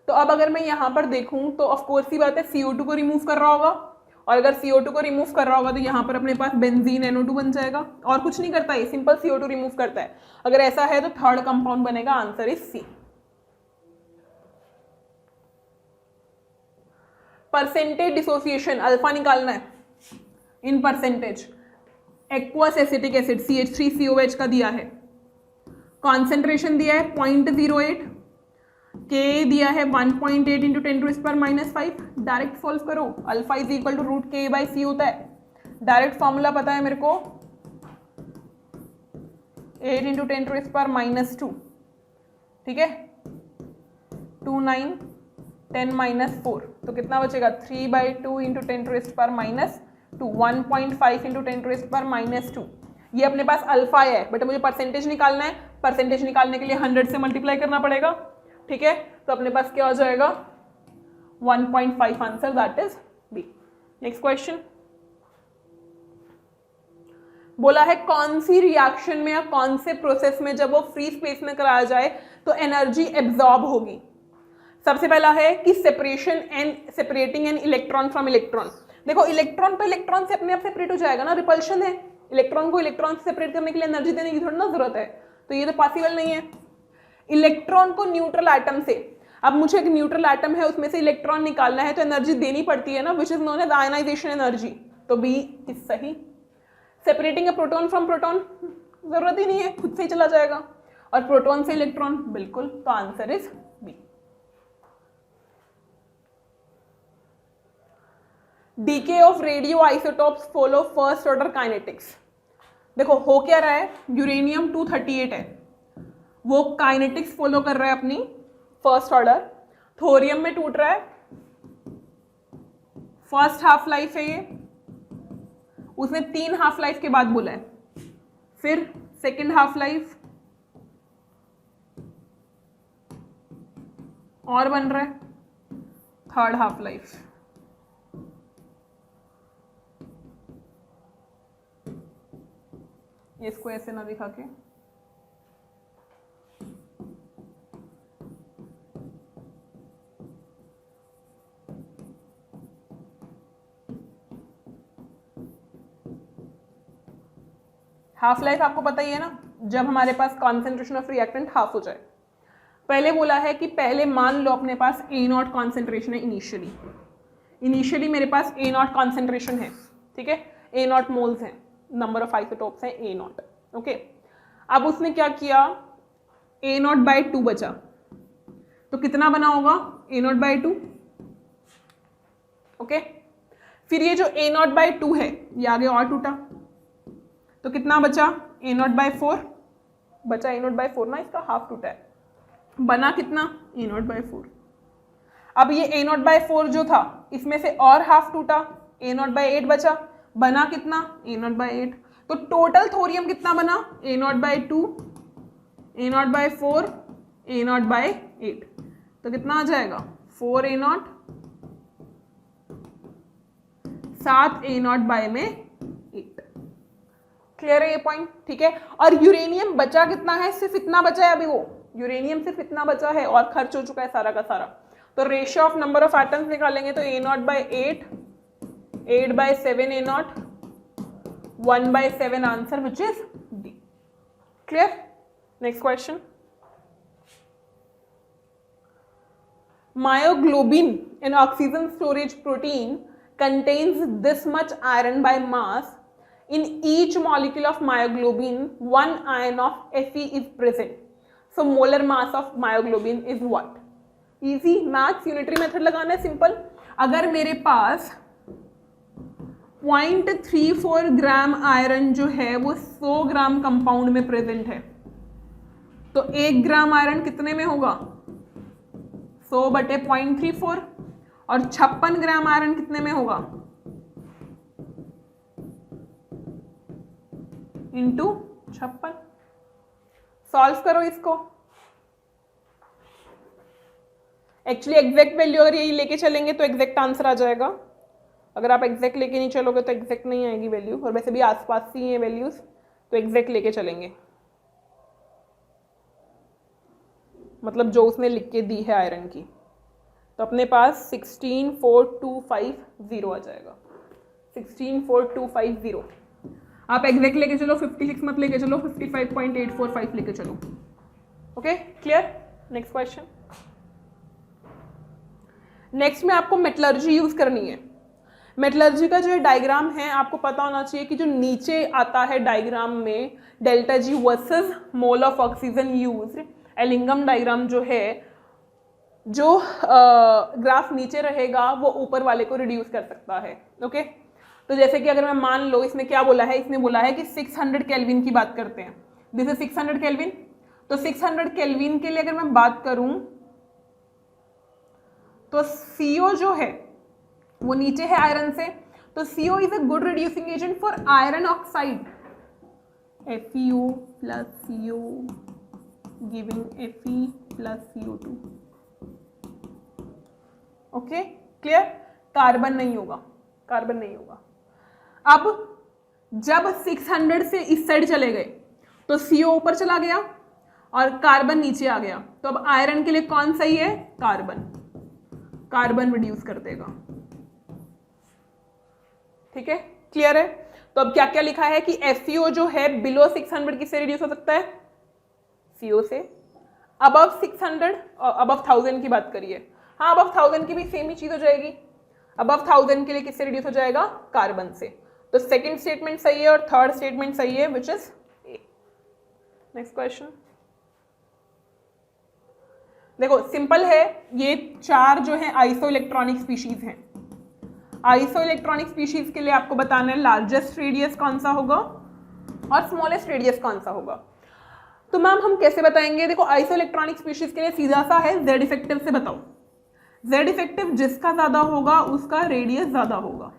तो अब अगर मैं यहां पर देखूं तो ऑफ कोर्स ही बात है CO2 को रिमूव कर रहा होगा, और अगर CO2 को रिमूव कर रहा होगा तो यहाँ पर अपने पास बेंजीन NO2 बन जाएगा, और कुछ नहीं करता है, सिंपल CO2 रिमूव करता है. अगर ऐसा है तो थर्ड कंपाउंड बनेगा, answer is C. Percentage dissociation, alpha निकालना है in percentage. Aqueous acetic acid CH3COH का दिया है, कॉन्सेंट्रेशन दिया है 0.08, K दिया है 1.8 × 10⁻⁻5. डायरेक्ट सॉल्व करो, alpha is equal to √K/C होता है. डायरेक्ट फॉर्मूला पता है मेरे को, 8 × 10⁻², ठीक है, 2 9 10 -4, तो कितना बचेगा, 3/2 × 10⁻², 1.5 × 10⁻². ये अपने पास अल्फा है, बट मुझे परसेंटेज निकालना है. परसेंटेज निकालने के लिए 100 से मल्टीप्लाई करना पड़ेगा. ठीक है, तो अपने पास क्या हो जाएगा, 1.5 answer, that is B. Next question. बोला है कौन सी रिएक्शन में या कौन से प्रोसेस में जब वो फ्री स्पेस में कराया जाए तो एनर्जी एब्जॉर्ब होगी. सबसे पहला है कि separating N electron from electron. देखो इलेक्ट्रॉन तो इलेक्ट्रॉन से अपने आप सेपरेट हो जाएगा ना, रिपल्शन है. इलेक्ट्रॉन को इलेक्ट्रॉन से सेपरेट करने के लिए एनर्जी देने की थोड़ी ना जरूरत है. तो ये तो पॉसिबल नहीं है। इलेक्ट्रॉन को न्यूट्रल एटम से, अब मुझे एक न्यूट्रल एटम है उसमें से इलेक्ट्रॉन निकालना है तो एनर्जी देनी पड़ती है ना, which is known as ionization energy, तो बी इज सही। Separating a proton from proton जरूरत ही नहीं है, खुद से ही चला जाएगा, और प्रोटॉन से इलेक्ट्रॉन बिल्कुल, तो answer is B. Decay of radio isotopes follow first order kinetics. देखो हो क्या रहा है, यूरेनियम 238 है, वो काइनेटिक्स फॉलो कर रहा है अपनी फर्स्ट ऑर्डर। थोरियम में टूट रहा है, फर्स्ट हाफ लाइफ है ये, उसने 3 हाफ लाइफ के बाद बोला है, फिर सेकेंड हाफ लाइफ और बन रहा है, थर्ड हाफ लाइफ। इसको ऐसे ना दिखा के, हाफ लाइफ आपको पता ही है ना, जब हमारे पास कॉन्सेंट्रेशन ऑफ रिएक्टेंट हाफ हो जाए। पहले बोला है कि पहले मान लो अपने पास A0 कॉन्सेंट्रेशन है इनिशियली मेरे पास A0 कॉन्सेंट्रेशन है, ठीक है, A0 मोल्स हैं, नंबर ऑफ आइसोटोप्स हैं A0, ओके। अब उसने क्या किया, A0/2 बचा, तो कितना बना होगा A0/2, ओके। फिर ये जो A0/2 है ये आगे और टूटा, तो कितना बचा A0/4 बचा, A0/4 ना, इसका हाफ टूटा है, बना कितना A0/4। अब ये A0/4 जो था इसमें से और हाफ टूटा, A0/8 बचा, बना कितना A0/8। तो टोटल थोरियम कितना बना A0/2 A0/4 A0/8, तो कितना आ जाएगा 4A0 7 A0 में 8। क्लियर है ये पॉइंट, ठीक है। और यूरेनियम बचा कितना है, सिर्फ इतना बचा है अभी, वो यूरेनियम सिर्फ इतना बचा है और खर्च हो चुका है सारा का सारा। तो ratio of number of atoms निकालेंगे तो A0/8 8/7 A0 1/7 answer which is D. Clear. Next question, myoglobin, an oxygen storage protein, contains this much iron by mass. In each molecule of myoglobin, 1 ion of Fe is present. So molar mass of myoglobin is what? Easy maths, unitary method लगाना है, simple. अगर मेरे पास 0.34 ग्राम iron जो है वो 100 ग्राम compound में present है, तो 1 ग्राम आयरन कितने में होगा 100/0.34, और 56 ग्राम आयरन कितने में होगा इंटू 56। सॉल्व करो इसको। एक्चुअली एग्जैक्ट वैल्यू अगर यही लेके चलेंगे तो एग्जैक्ट आंसर आ जाएगा, अगर आप एग्जैक्ट लेके नहीं चलोगे तो एग्जैक्ट नहीं आएगी वैल्यू, और वैसे भी आसपास ही है वैल्यूज, तो एग्जैक्ट लेके चलेंगे, मतलब जो उसने लिख के दी है आयरन की। तो अपने पास 164250 आ जाएगा, 164250। आप एग्जैक्ट लेके चलो, 56 मत लेके चलो, 55.845 लेके चलो। Okay clear. Next question, next में आपको मेटलर्जी यूज करनी है। मेटलर्जी का जो डायग्राम है आपको पता होना चाहिए कि जो नीचे आता है डायग्राम में delta G versus mole of oxygen used, Ellingham diagram जो है, जो ग्राफ नीचे रहेगा वो ऊपर वाले को रिड्यूस कर सकता है। ओके तो जैसे कि अगर मैं मान लो, इसमें क्या बोला है, इसमें बोला है कि 600 केल्विन की बात करते हैं, दिस इज 600 केल्विन। तो 600 केल्विन के लिए अगर मैं बात करूं तो CO जो है वो नीचे है आयरन से, तो CO is a good reducing agent for iron oxide, FeO plus CO giving Fe plus CO2। Okay clear. Carbon नहीं होगा, कार्बन नहीं होगा। अब जब 600 से इस साइड चले गए तो CO ऊपर चला गया और कार्बन नीचे आ गया, तो अब आयरन के लिए कौन सही है, कार्बन, कार्बन रिड्यूस कर देगा। ठीक है क्लियर है। तो अब क्या क्या लिखा है कि FeO जो है बिलो 600 किससे रिड्यूस हो सकता है, CO से। अबव 600 अबव 1000 की बात करिए, हाँ अबव 1000 की भी सेम ही चीज हो जाएगी। अबव 1000 के लिए किससे रिड्यूस हो जाएगा? कार्बन से। तो सेकंड स्टेटमेंट सही है और थर्ड स्टेटमेंट सही है, which is a. Next question देखो, सिंपल है, ये 4 जो है आइसो इलेक्ट्रॉनिक स्पीशीज हैं। आइसो इलेक्ट्रॉनिक स्पीशीज के लिए आपको बताना है लार्जेस्ट रेडियस कौन सा होगा और स्मॉलेस्ट रेडियस कौन सा होगा। तो मैम हम कैसे बताएंगे? देखो आइसो इलेक्ट्रॉनिक स्पीशीज के लिए सीधा सा है, Z इफेक्टिव से बताओ। Z इफेक्टिव जिसका ज्यादा होगा उसका रेडियस ज्यादा होगा,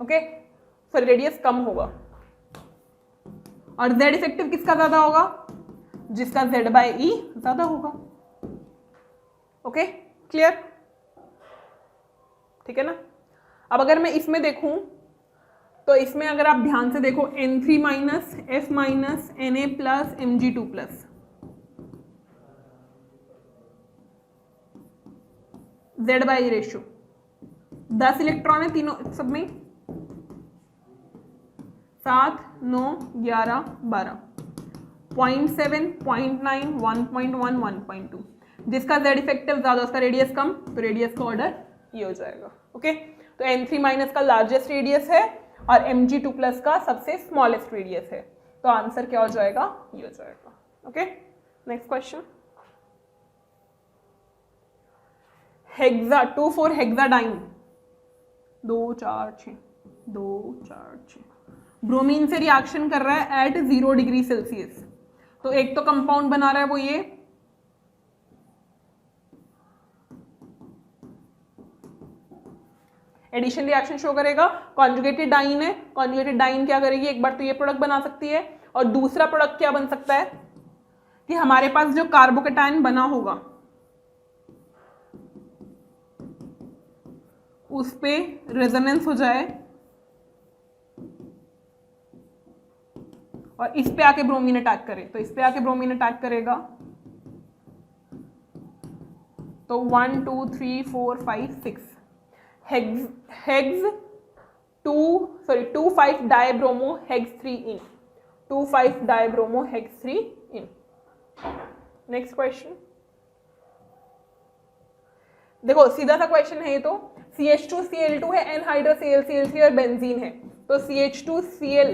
ओके, फिर रेडियस कम होगा। और Z इफेक्टिव किसका ज्यादा होगा? जिसका Z/E ज्यादा होगा। Okay, clear? ठीक है ना। अब अगर मैं इसमें देखूं तो इसमें अगर आप ध्यान से देखो N3 minus F minus Na plus Mg2 plus, Z/E ratio 10 electron है तीनों सब में, 7 9 11 12, 0.7 0.9 1.1 1.2। जिसका Z इफेक्टिव ज्यादा उसका रेडियस कम, तो रेडियस का ऑर्डर ये हो जाएगा। ओके, तो N3 माइनस का लार्जेस्ट रेडियस है और Mg2 प्लस का सबसे स्मॉलेस्ट रेडियस है, तो आंसर क्या हो जाएगा? ये हो जाएगा। Okay, next question. Hexa 2,4 हेक्साडाइन 2 4 6 2 4 6 bromine से रिएक्शन कर रहा है एट 0 डिग्री सेल्सियस। तो एक तो कंपाउंड बना रहा है वो ये, एडिशन रिएक्शन शो करेगा। कॉन्जुगेटेड डाइन है, कॉन्जुगेटेड डाइन क्या करेगी? एक बार तो ये प्रोडक्ट बना सकती है और दूसरा प्रोडक्ट क्या बन सकता है कि हमारे पास जो कार्बोकेटायन बना होगा उस पे रेजोनेंस हो जाए और इस पे आके ब्रोमीन अटैक करे। तो इस पे आके ब्रोमीन अटैक करेगा तो 1 2 3 4 5 6 हेग्स 2,5 डाइब्रोमो हेग्स 3 इन 2,5 डाइब्रोमो हेग्स 3 इन। नेक्स्ट क्वेश्चन देखो, सीधा सा क्वेश्चन है ये तो। CH2Cl2 है, एनहाइड्रोCl और बेंजीन है। तो CH2Cl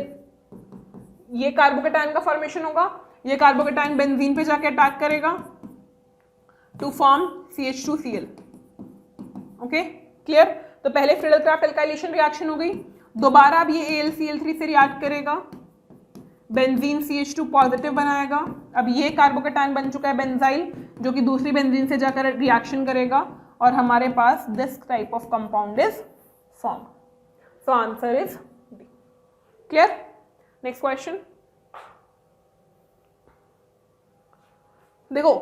ये कार्बोकेटायन का फॉर्मेशन होगा, ये कार्बोकेटायन बेंजीन पे जाके अटैक करेगा to form CH2Cl। Okay, clear? तो पहले फ्रिडल-क्राफ्ट एल्काइलेशन रिएक्शन हो गई, दोबारा अब ये AlCl3 से रिएक्ट करेगा, बेंजीन CH2 पॉजिटिव बनाएगा। अब ये कार्बोकेटायन बन चुका है बेंजाइल, जो कि दूसरी बेंजीन से जाकर रिएक्शन करेगा और हमारे पास this type of compound is form. So answer is D. Clear? Next question देखो,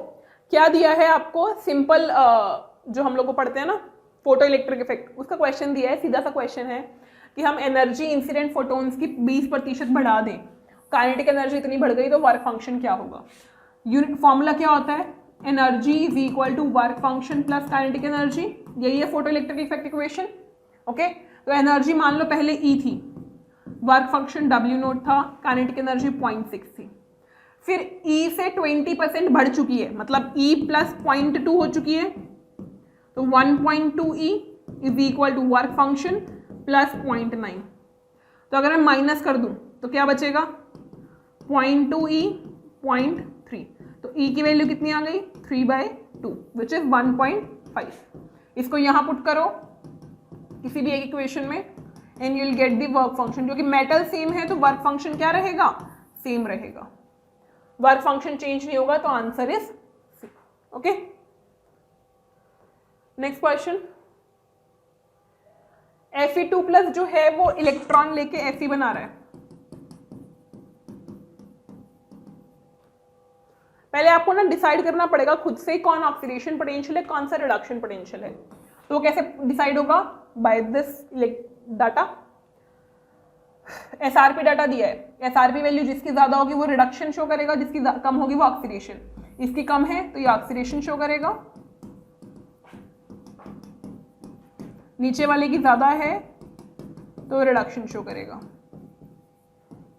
क्या दिया है आपको? सिंपल जो हम लोग को पढ़ते हैं ना फोटो इलेक्ट्रिक इफेक्ट, उसका क्वेश्चन दिया है। सीधा सा क्वेश्चन है कि हम एनर्जी इंसिडेंट फोटोन्स की 20% बढ़ा दें, काइनेटिक एनर्जी इतनी बढ़ गई तो वर्क फंक्शन क्या होगा? यूनिट फॉर्मूला क्या होता है? Energy is equal to work function plus kinetic energy. यही है photo electric effect equation. Okay, तो एनर्जी मान लो पहले E थी, वर्क फंक्शन W0 था, काइनेटिक एनर्जी 0.6 थी। फिर E से 20% बढ़ चुकी है, मतलब E प्लस 0.2 हो चुकी है, तो 1.2E is equal to work function plus 0.9। तो अगर मैं माइनस कर दूं तो क्या बचेगा? 0.2E 0.3। तो E की वैल्यू कितनी आ गई? 3/2 विच इज 1.5। इसको यहां पुट करो किसी भी एक इक्वेशन में and you will get the work function. क्योंकि मेटल सेम है तो वर्क फंक्शन क्या रहेगा? सेम रहेगा। वर्क फंक्शन चेंज नहीं होगा, तो answer is C. Okay, next question. Fe2+ जो है वो इलेक्ट्रॉन लेके Fe बना रहा है। पहले आपको ना डिसाइड करना पड़ेगा खुद से कौन ऑक्सीडेशन पोटेंशियल है, कौन सा रिडक्शन पोटेंशियल है। तो कैसे डिसाइड होगा? By this data. SRP data दिया है, SRP वैल्यू जिसकी ज्यादा होगी वो रिडक्शन शो करेगा, जिसकी कम होगी वो ऑक्सीडेशन। इसकी कम है तो ये ऑक्सीडेशन शो करेगा, नीचे वाले की ज्यादा है तो रिडक्शन शो करेगा।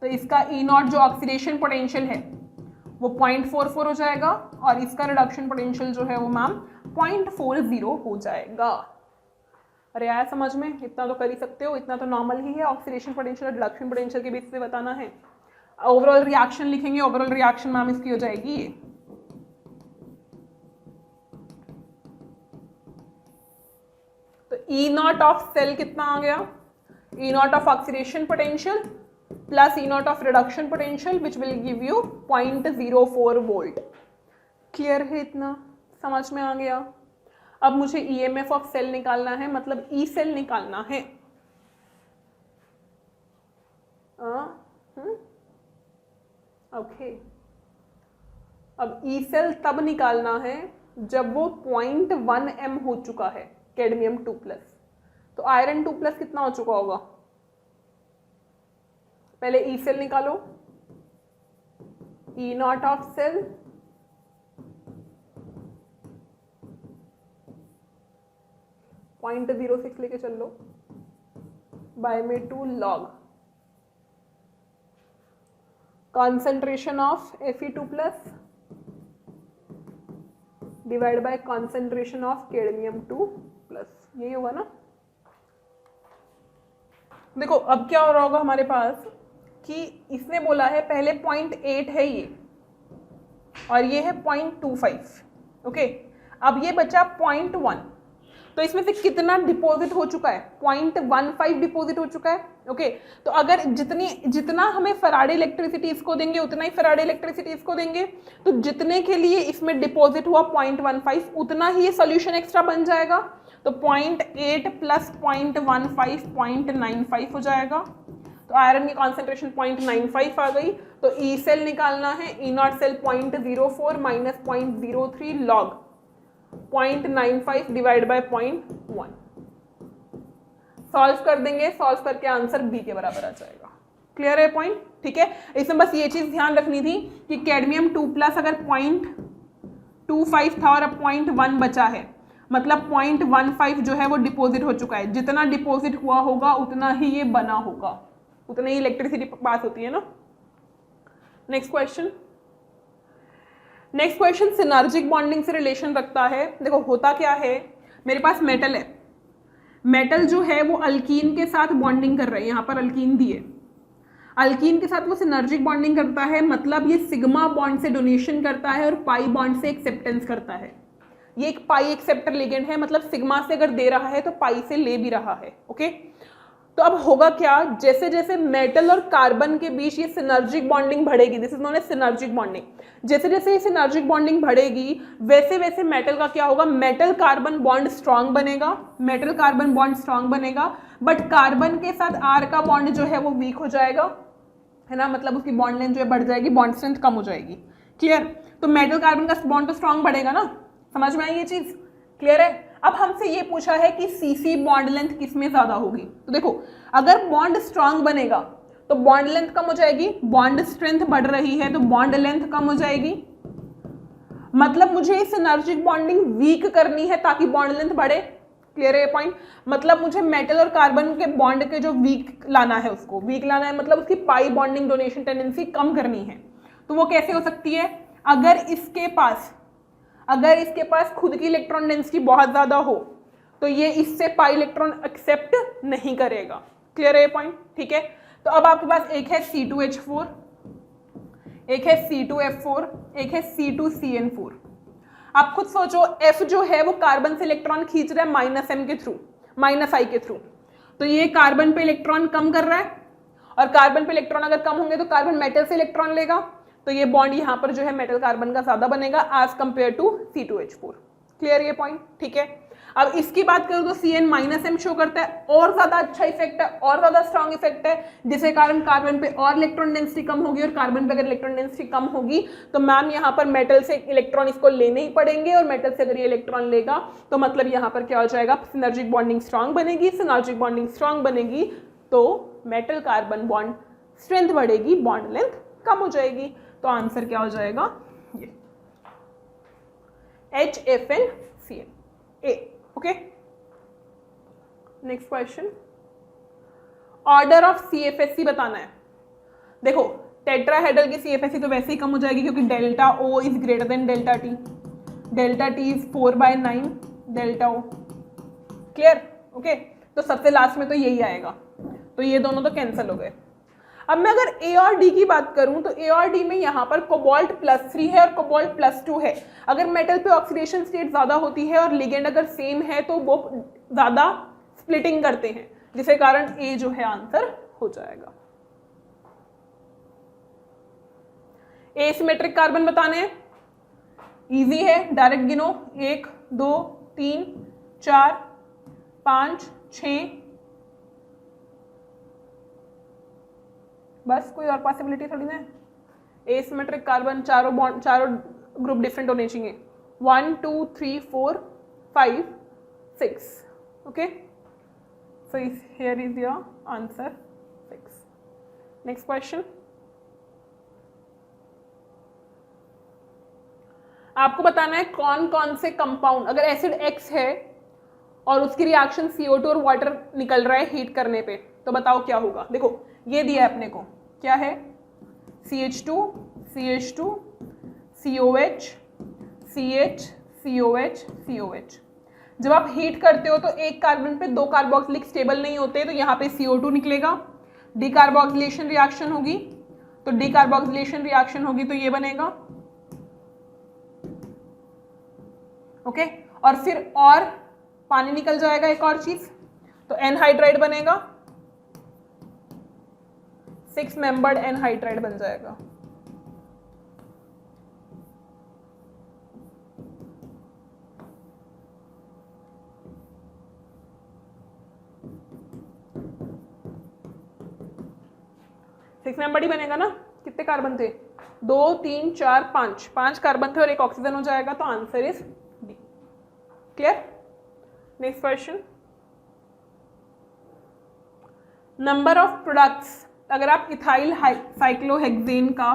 तो इसका E0 जो ऑक्सीडेशन पोटेंशियल है वो 0.44 हो जाएगा और इसका रिडक्शन पोटेंशियल जो है वो मैम 0.40 हो जाएगा। अरे आया समझ में? इतना तो कर ही सकते हो, इतना तो नॉर्मल ही है। ऑक्सीडेशन पोटेंशियल और रिडक्शन पोटेंशियल के बीच से बताना है। ओवरऑल रिएक्शन लिखेंगे, ओवरऑल रिएक्शन मैम इसकी हो जाएगी ये। तो ई नॉट ऑफ सेल कितना आ गया? E naught of oxidation potential plus E naught of reduction potential which will give you 0.04 volt. Clear है? इतना समझ में आ गया? अब मुझे ईएमएफ ऑफ सेल निकालना है, मतलब ई सेल निकालना है। ओके, अब ई सेल तब निकालना है जब वो 0.1 m हो चुका है कैडमियम 2+। तो आयरन 2+ कितना हो चुका होगा? पहले ई सेल निकालो, ई नॉट ऑफ सेल .06 लेके चल लो बाय में 2 log concentration of Fe2+ divide by concentration of cadmium 2+। यही होगा ना? देखो अब क्या हो रहा होगा हमारे पास कि इसने बोला है पहले 0.8 है ये और ये है 0.25। ओके, अब ये बचा 0.1। तो इसमें से कितना डिपॉजिट हो चुका है? 0.15 डिपॉजिट हो चुका है। ओके, तो अगर जितना हमें फराडे इलेक्ट्रिसिटी इसको देंगे उतना ही फराडे इलेक्ट्रिसिटी इसको देंगे, तो जितने के लिए इसमें डिपॉजिट हुआ 0.15 उतना ही ये सोल्यूशन एक्स्ट्रा बन जाएगा। तो 0.8 प्लस 0.15 0.95 हो जाएगा। तो आयरन की कॉन्सेंट्रेशन 0.95 आ गई। तो ई सेल निकालना है, E naught cell 0.04 minus 0.03 log 0.95 divide by 0.1। Solve कर देंगे, सॉल्व करके आंसर बी के बराबर आ जाएगा। क्लियर है पॉइंट? ठीक है, इसमें बस ये चीज ध्यान रखनी थी कि कैडमियम 2+ अगर 0.25 था और अब 0.1 बचा है, मतलब 0.15 जो है वो डिपॉजिट हो चुका है। जितना डिपॉजिट हुआ होगा उतना ही ये बना होगा, उतना ही इलेक्ट्रिसिटी पास होती है ना। नेक्स्ट क्वेश्चन सिनर्जिक बॉन्डिंग से रिलेशन रखता है। देखो होता क्या है, मेरे पास मेटल है, मेटल जो है वो अल्कीन के साथ बॉन्डिंग कर रहा है। यहाँ पर अल्कीन दी है, अल्कीन के साथ वो सिनर्जिक बॉन्डिंग करता है, मतलब ये सिग्मा बॉन्ड से डोनेशन करता है और पाई बॉन्ड से एक्सेप्टेंस करता है। ये एक पाई एक्सेप्टर लिगेंड है, मतलब सिग्मा से अगर दे रहा है तो पाई से ले भी रहा है। ओके, तो अब होगा क्या, जैसे जैसे मेटल और कार्बन के बीच ये सिनर्जिक बॉन्डिंग बढ़ेगी, this is known as synergic bonding. जैसे जैसे ये सिनर्जिक बॉन्डिंग बढ़ेगी वैसे वैसे मेटल का क्या होगा, मेटल कार्बन बॉन्ड स्ट्रांग बनेगा, मेटल कार्बन बॉन्ड स्ट्रांग बनेगा, बट कार्बन के साथ आर का बॉन्ड जो है वो वीक हो जाएगा, है ना, मतलब उसकी बॉन्ड लेंथ जो है बढ़ जाएगी, बॉन्ड स्ट्रेंथ कम हो जाएगी। क्लियर? तो मेटल कार्बन का बॉन्ड तो स्ट्रांग बढ़ेगा ना, समझ में आई ये चीज? क्लियर है? अब हमसे ये पूछा है कि सीसी बॉन्ड लेंथ किसमें ज्यादा होगी। तो देखो अगर बॉन्ड स्ट्रांग बनेगा तो बॉन्ड लेंथ कम हो जाएगी, बॉन्ड स्ट्रेंथ बढ़ रही है तो बॉन्ड लेंथ कम हो जाएगी, मतलब मुझे इस सिनर्जिक बॉन्डिंग वीक करनी है ताकि बॉन्ड लेंथ बढ़े। क्लियर है पॉइंट? मतलब मुझे मेटल और कार्बन के बॉन्ड के जो वीक लाना है, उसको वीक लाना है, मतलब उसकी पाई बॉन्डिंग डोनेशन टेंडेंसी कम करनी है। तो वो कैसे हो सकती है, अगर इसके पास खुद की इलेक्ट्रॉन डेंसिटी बहुत ज्यादा हो तो ये इससे पाई इलेक्ट्रॉन एक्सेप्ट नहीं करेगा। क्लियर है पॉइंट? ठीक है, तो अब आपके पास एक है C2H4, एक है C2F4, एक है C2CN4। आप खुद सोचो, F जो है वो कार्बन से इलेक्ट्रॉन खींच रहा है -m के थ्रू, -i के थ्रू, तो ये कार्बन पे इलेक्ट्रॉन कम कर रहा है, और कार्बन पे इलेक्ट्रॉन अगर कम होंगे तो कार्बन मेटल से इलेक्ट्रॉन लेगा, तो ये बॉन्ड यहाँ पर जो है मेटल कार्बन का ज्यादा बनेगा as compare to C2H4। Clear ये पॉइंट? ठीक है, अब इसकी बात करूँ तो Cn-m शो करता है, और ज्यादा अच्छा इफेक्ट है, और ज्यादा स्ट्रॉन्ग इफेक्ट है, जिसके कारण कार्बन पे और इलेक्ट्रॉन डेंसिटी कम होगी, और कार्बन पे अगर इलेक्ट्रॉन डेंसिटी कम होगी तो मैम यहाँ पर मेटल से इलेक्ट्रॉन इसको लेने ही पड़ेंगे, और मेटल से अगर ये इलेक्ट्रॉन लेगा तो मतलब यहाँ पर क्या हो जाएगा, सिनर्जिक बॉन्डिंग स्ट्रॉन्ग बनेगी, सिनर्जिक बॉन्डिंग स्ट्रॉन्ग बनेगी तो मेटल कार्बन बॉन्ड स्ट्रेंथ बढ़ेगी, बॉन्ड लेंथ कम हो जाएगी। तो आंसर क्या हो जाएगा, ये HFnCn A। Okay, next question, order of CFSC बताना है। देखो टेट्राहेड्रल की CFSE तो वैसे ही कम हो जाएगी क्योंकि delta O is greater than delta T, delta T is 4/9 delta O। Clear? Okay, तो सबसे लास्ट में तो यही आएगा, तो ये दोनों तो कैंसिल हो गए। अब मैं अगर A और D की बात करूं तो A और D में यहाँ पर कोबाल्ट +3 है और कोबाल्ट +2 है। अगर मेटल पे ऑक्सीडेशन स्टेट ज़्यादा होती है और लिगेंड अगर सेम है तो वो ज़्यादा स्प्लिटिंग करते हैं, जिसके कारण A जो है आंसर हो जाएगा। एसिमेट्रिक कार्बन बताने हैं, इजी है, डायरेक्ट गिनो, 1 2 3 4 5 6, बस कोई और पॉसिबिलिटी थोड़ी ना है। एसिमेट्रिक कार्बन चारों ग्रुप डिफरेंट होने चाहिए, 1 2 3 4 5 6। Okay, so here is your answer 6। Next question, आपको बताना है कौन कौन से कंपाउंड, अगर एसिड X है और उसकी रिएक्शन CO2 और वाटर निकल रहा है हीट करने पे, तो बताओ क्या होगा। देखो ये दिया है अपने को, क्या है, CH2 CH2 COH CH COH COH। जब आप हीट करते हो तो एक कार्बन पे 2 कार्बोक्सिलिक स्टेबल नहीं होते, तो यहाँ पे CO2 निकलेगा, डिकार्बोक्सिलेशन रिएक्शन होगी, तो डिकार्बोक्सिलेशन रिएक्शन होगी तो ये बनेगा। ओके, और फिर और पानी निकल जाएगा, एक और चीज, तो एनहाइड्राइड बनेगा, 6 मेंबर्ड एनहाइड्राइड बन जाएगा। सिक्स मेंबर्ड ही बनेगा ना, कितने कार्बन थे, 2 3 4 5 कार्बन थे और एक ऑक्सीजन हो जाएगा, तो answer is D. Clear? Next question, number of products, अगर आप इथाइल साइक्लोहेक्सेन का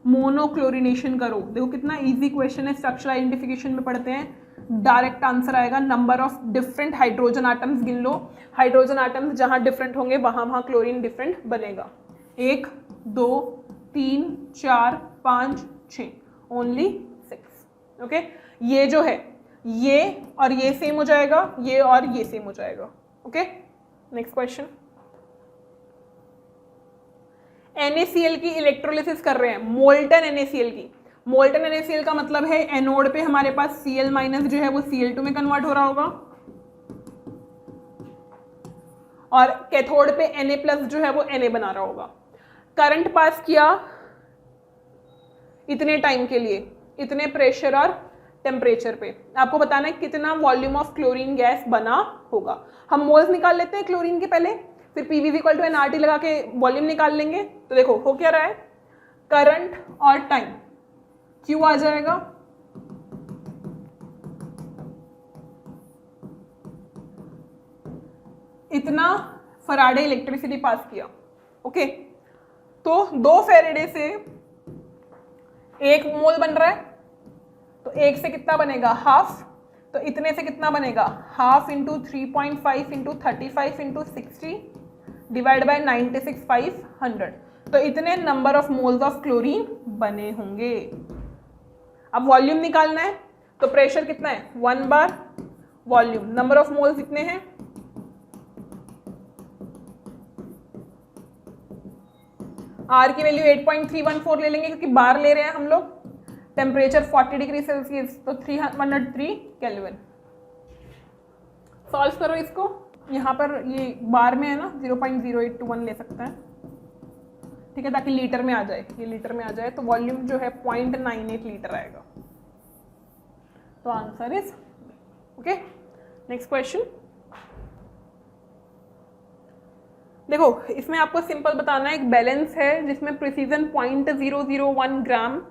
मोनोक्लोरिनेशन करो, देखो कितना इजी क्वेश्चन है, स्ट्रक्चरल आइडेंटिफिकेशन में पढ़ते हैं, डायरेक्ट आंसर आएगा, number of different hydrogen atoms गिन लो, हाइड्रोजन आटम्स जहां डिफरेंट होंगे वहां क्लोरीन डिफरेंट बनेगा, 1 2 3 4 5 6, ओनली 6। ओके, ये जो है ये और ये सेम हो जाएगा, ये और ये सेम हो जाएगा। ओके, नेक्स्ट क्वेश्चन, NaCl की इलेक्ट्रोलिसिस कर रहे हैं, मोल्टन NaCl की। मोल्टन NaCl का मतलब है एनोड पे हमारे पास Cl- जो है वो Cl2 में कन्वर्ट हो रहा होगा, और कैथोड पे Na+ जो है वो Na बना रहा होगा। करंट पास किया इतने टाइम के लिए, इतने प्रेशर और टेम्परेचर पे, आपको बताना है कितना वॉल्यूम ऑफ क्लोरीन गैस बना होगा। हम मोल्स निकाल लेते हैं क्लोरीन के पहले, फिर PV = nRT लगा के वॉल्यूम निकाल लेंगे। तो देखो हो क्या रहा है, करंट और टाइम, Q आ जाएगा, इतना फराडे इलेक्ट्रिसिटी पास किया। ओके, तो 2 फेरेडे से 1 मोल बन रहा है, तो 1 से कितना बनेगा, हाफ, तो इतने से कितना बनेगा, half into 3.5 into 35 into 60 divide by 96,500, तो इतने number of moles of chlorine बने होंगे। अब वॉल्यूम निकालना है, तो प्रेशर कितना है, 1 बार, वॉल्यूम, नंबर ऑफ मोल्स कितने हैं, R की वैल्यू 8.314 ले लेंगे क्योंकि बार ले रहे हैं हम लोग, टेम्परेचर 40 डिग्री सेल्सियस, तो 303 केल्विन। सॉल्व करो इसको, यहाँ पर ये बार में है ना, 0.0821 ले सकता है, ठीक है, ताकि लीटर में आ जाए, ये लीटर में आ जाए, तो वॉल्यूम जो है 0.98 लीटर आएगा, तो answer is okay. Next question, देखो इसमें आपको सिंपल बताना है, एक बैलेंस है जिसमें precision 0.001 gram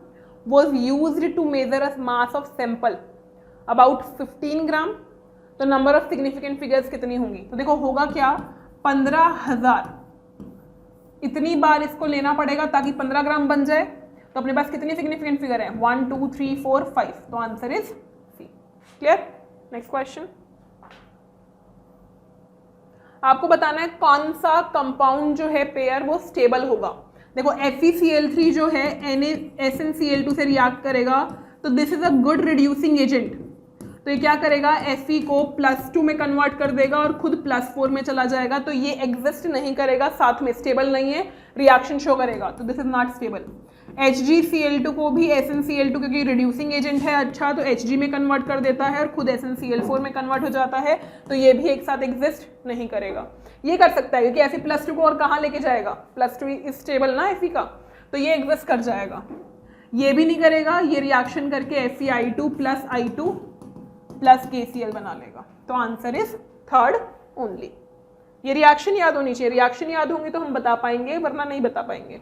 was used to measure a mass of sample about 15 ग्राम, तो नंबर ऑफ सिग्निफिकेंट फिगर्स कितनी होंगी, तो देखो होगा क्या, 15,000, इतनी बार इसको लेना पड़ेगा ताकि 15 ग्राम बन जाए, तो अपने पास कितनी सिग्निफिकेंट फिगर है, 1 2 3 4 5, तो answer is C. Clear? Next question, आपको बताना है कौन सा कंपाउंड जो है पेयर वो स्टेबल होगा, देखो FeCl3 जो है SnCl2 से रिएक्ट करेगा, तो this is a good reducing agent. तो ये क्या करेगा, Fe को +2 में कन्वर्ट कर देगा और खुद +4 में चला जाएगा, तो ये एग्जिस्ट नहीं करेगा, साथ में स्टेबल नहीं है, रिएक्शन शो करेगा, तो this is not stable. HgCl2 को भी SnCl2 क्योंकि रिड्यूसिंग एजेंट है अच्छा, तो Hg में कन्वर्ट कर देता है और खुद SnCl4 में कन्वर्ट हो जाता है, तो ये भी एक साथ एग्जिस्ट नहीं करेगा। ये कर सकता है क्योंकि Fe+2 को और कहाँ लेके जाएगा, +2 इज स्टेबल ना Fe का, तो ये एग्जिस्ट कर जाएगा। ये भी नहीं करेगा, ये रिएक्शन करके FeI2 + I2 + KCl बना लेगा, तो आंसर इज थर्ड ओनली। ये रिएक्शन याद होनी चाहिए, रिएक्शन याद होंगी तो हम बता पाएंगे, वरना नहीं बता पाएंगे।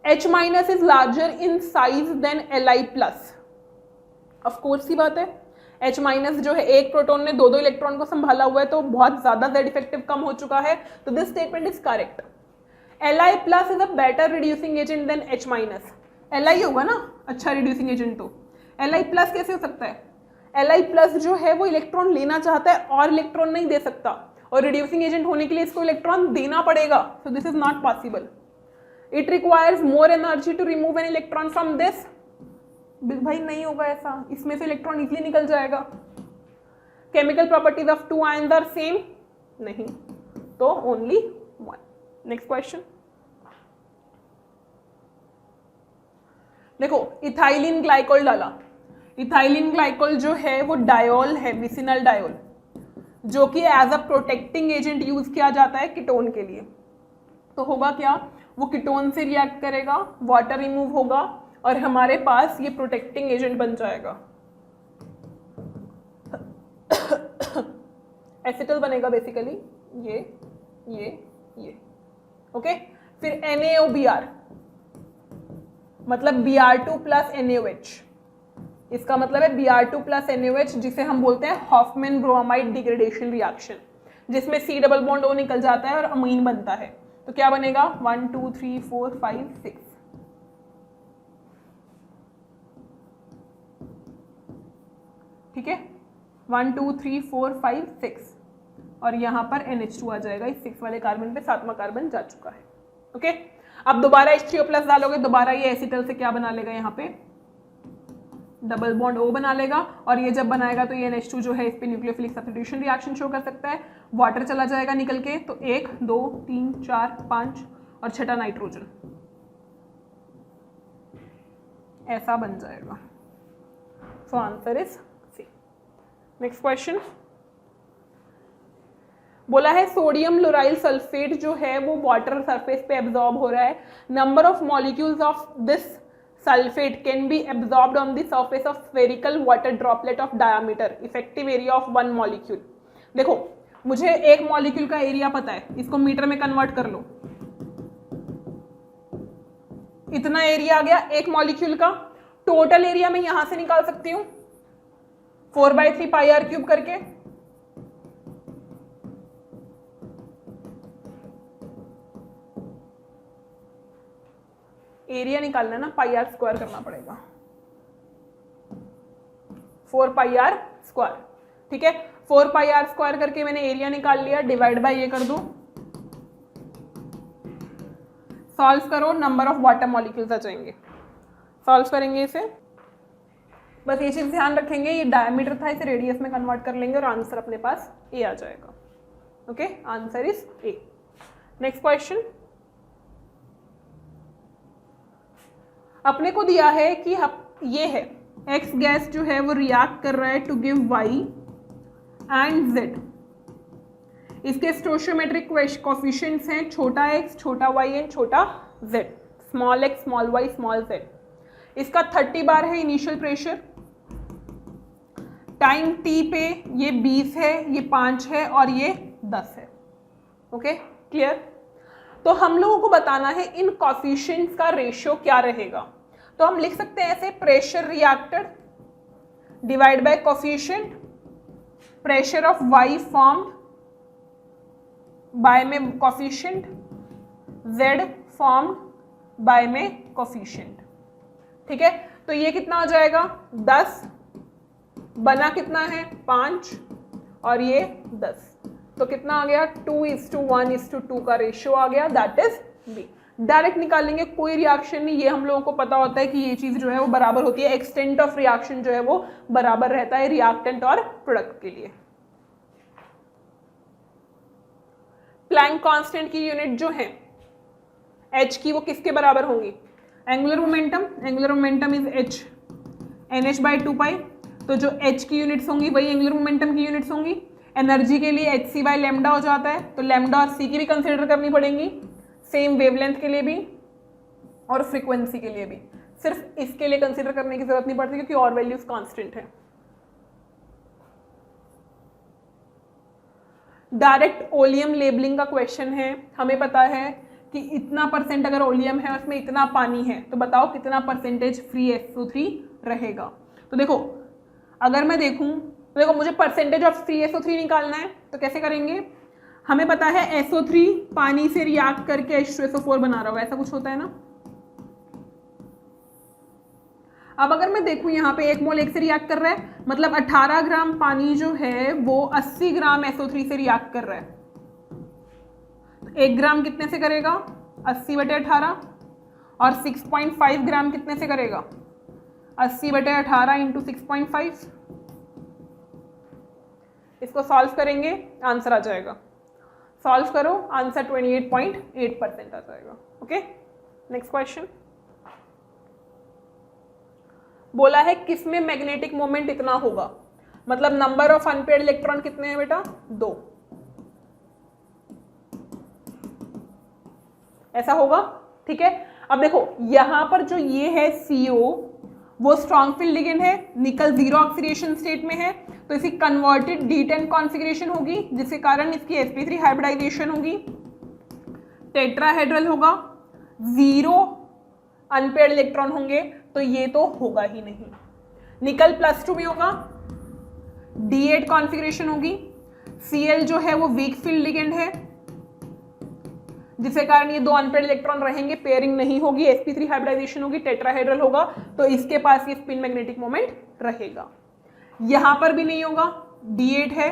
H- is larger in size than Li+, of course ही बात है। H- जो है एक प्रोटॉन ने दो इलेक्ट्रॉन को संभाला हुआ है, तो बहुत ज्यादा Z इफेक्टिव कम हो चुका है, तो this statement is correct. Li+ is a better reducing agent than H-। Li होगा ना अच्छा रिड्यूसिंग एजेंट, तो Li+ कैसे हो सकता है? Li+ जो है वो इलेक्ट्रॉन लेना चाहता है और इलेक्ट्रॉन नहीं दे सकता, और रिड्यूसिंग एजेंट होने के लिए इसको इलेक्ट्रॉन देना पड़ेगा, so this is not possible. It requires more energy to remove an electron from this, भाई नहीं होगा ऐसा, इसमें से इलेक्ट्रॉन इजीली निकल जाएगा। Chemical properties of 2 ions are same, नहीं, तो ओनली 1। नेक्स्ट क्वेश्चन देखो, इथाइलिन ग्लाइकोल डाला। इथाइलिन ग्लाइकोल जो है वो डायोल है, विसिनल डायोल, जो कि as a protecting agent use किया जाता है कीटोन के लिए। तो होगा क्या, वो कीटोन से रिएक्ट करेगा, वाटर रिमूव होगा और हमारे पास ये प्रोटेक्टिंग एजेंट बन जाएगा, एसिटल बनेगा बेसिकली, ये ओके। फिर NaOBr मतलब Br2 + NaOH, इसका मतलब है Br2 + NaOH, जिसे हम बोलते हैं हॉफमैन ब्रोमाइड डिग्रेडेशन रिएक्शन, जिसमें C डबल बॉन्ड O निकल जाता है और अमीन बनता है। तो क्या बनेगा 1 2 3 4 5 6, ठीक है 1 2 3 4 5 6, और यहाँ पर NH2 आ जाएगा, इस 6 वाले कार्बन पे 7वां कार्बन जा चुका है, ओके। अब दोबारा H3O+ डालोगे, दोबारा ये एसिटल से क्या बना लेगा, यहाँ पे डबल बॉन्ड O बना लेगा, और ये जब बनाएगा तो ये NH2 जो है इस पे न्यूक्लियोफिलिक सब्स्टिट्यूशन रिएक्शन शो कर सकता है, वाटर चला जाएगा निकल के, तो 1 2 3 4 5 और छठा नाइट्रोजन, ऐसा बन जाएगा। So answer is C. Next question बोला है सोडियम लोराइल सल्फेट जो है वो वाटर सरफेस पे एब्जॉर्ब हो रहा है, number of molecules of this sulphate can be absorbed on the surface of spherical water droplet of diameter, effective area of 1 molecule. देखो मुझे एक मॉलिक्यूल का एरिया पता है, इसको मीटर में कन्वर्ट कर लो, इतना एरिया आ गया एक मॉलिक्यूल का। टोटल एरिया मैं यहां से निकाल सकती हूं 4/3 πr³ करके, एरिया निकालना है ना, πr² करना पड़ेगा, 4πr², ठीक है 4πr² करके मैंने एरिया निकाल लिया, डिवाइड बाय ये कर दो, सॉल्व करो, नंबर ऑफ वाटर मॉलिक्यूल्स आ जाएंगे। सॉल्व करेंगे इसे, बस ये चीज ध्यान रखेंगे, ये डायमीटर था, इसे रेडियस में कन्वर्ट कर लेंगे और आंसर अपने पास ए आ जाएगा, okay answer is a. Next question, अपने को दिया है कि ये है एक्स गैस जो है वो रिएक्ट कर रहा है to give Y and Z, इसके स्टोइचियोमेट्रिक कोफिशिएंट्स हैं छोटा x छोटा y एंड छोटा z, small x small y small z। इसका 30 बार है इनिशियल प्रेशर, टाइम t पे ये 20 है, ये 5 है और ये 10 है, ओके क्लियर। तो हम लोगों को बताना है इन कोफिशिएंट्स का रेशियो क्या रहेगा, तो हम लिख सकते हैं ऐसे, pressure reacted divide by coefficient, pressure of y formed by में कोफिशिएंट, z फॉर्म्ड बाय में कोफिशिएंट, ठीक है। तो ये कितना हो जाएगा 10, बना कितना है 5 और ये 10, तो कितना आ गया 2:1:2 का रेशियो आ गया, दैट इज बी। डायरेक्ट निकालेंगे कोई रिएक्शन नहीं, ये हम लोगों को पता होता है कि ये चीज जो है वो बराबर होती है, एक्सटेंट ऑफ रिएक्शन जो है वो बराबर रहता है रिएक्टेंट और प्रोडक्ट के लिए। प्लैंक कांस्टेंट की यूनिट जो है h की वो किसके बराबर होंगी? Angular momentum is h nh/2 तो जो h की यूनिट्स होंगी वही एंगुलर मोमेंटम की यूनिट्स होंगी। एनर्जी के लिए hc/λ हो जाता है, तो लैम्डा और c की भी कंसिडर करनी पड़ेंगी, सेम वेवलेंथ के लिए भी और फ्रीक्वेंसी के लिए भी। सिर्फ इसके लिए कंसिडर करने की जरूरत नहीं पड़ती क्योंकि और वैल्यूज कांस्टेंट है। डायरेक्ट ओलियम लेबलिंग का क्वेश्चन है, हमें पता है कि इतना परसेंट अगर ओलियम है उसमें इतना पानी है, तो बताओ कितना परसेंटेज फ्री SO3 रहेगा। तो देखो अगर मैं देखूं तो देखो मुझे परसेंटेज ऑफ फ्री SO3 निकालना है, तो कैसे करेंगे? हमें पता है SO3 पानी से रिएक्ट करके H2SO4 बना रहा होगा, ऐसा कुछ होता है ना। अब अगर मैं देखूं यहाँ पे 1 मोल 1 से रिएक्ट कर रहा है, मतलब 18 ग्राम पानी जो है वो 80 ग्राम SO3 से रिएक्ट कर रहा है। तो 1 ग्राम कितने से करेगा? 80/18 और 6.5 ग्राम कितने से करेगा? 80/18 इंटू 6.5। इसको सॉल्व करेंगे, आंसर आ जाएगा। सॉल्व करो, आंसर 28.8% आ जाएगा। Okay, next question. बोला है किसमें मैग्नेटिक मोमेंट इतना होगा, मतलब नंबर ऑफ अनपेयर्ड इलेक्ट्रॉन कितने हैं बेटा? 2। ऐसा होगा, ठीक है। अब देखो यहां पर जो ये है CO वो स्ट्रॉन्ग फील्ड लिगेंड है, निकल 0 ऑक्सीडेशन स्टेट में है, तो इसकी कन्वर्टेड D10 कॉन्फ़िगरेशन होगी जिसके कारण इसकी sp3 हाइब्रिडाइजेशन होगी। टेट्राहेड्रल होगा, 0 अनपेयर्ड इलेक्ट्रॉन होंगे, तो ये तो होगा ही नहीं। निकल +2 में होगा, D8 कॉन्फ़िगरेशन होगी। Cl जो है वो वीक फील्ड लिगेंड है जिसके कारण ये 2 अनपेयर्ड इलेक्ट्रॉन रहेंगे, पेयरिंग नहीं होगी, sp3 हाइब्रिडाइजेशन होगी, टेट्राहेड्रल होगा, तो इसके पास ये स्पिन मैग्नेटिक मोमेंट रहेगा। यहां पर भी नहीं होगा, D8 है,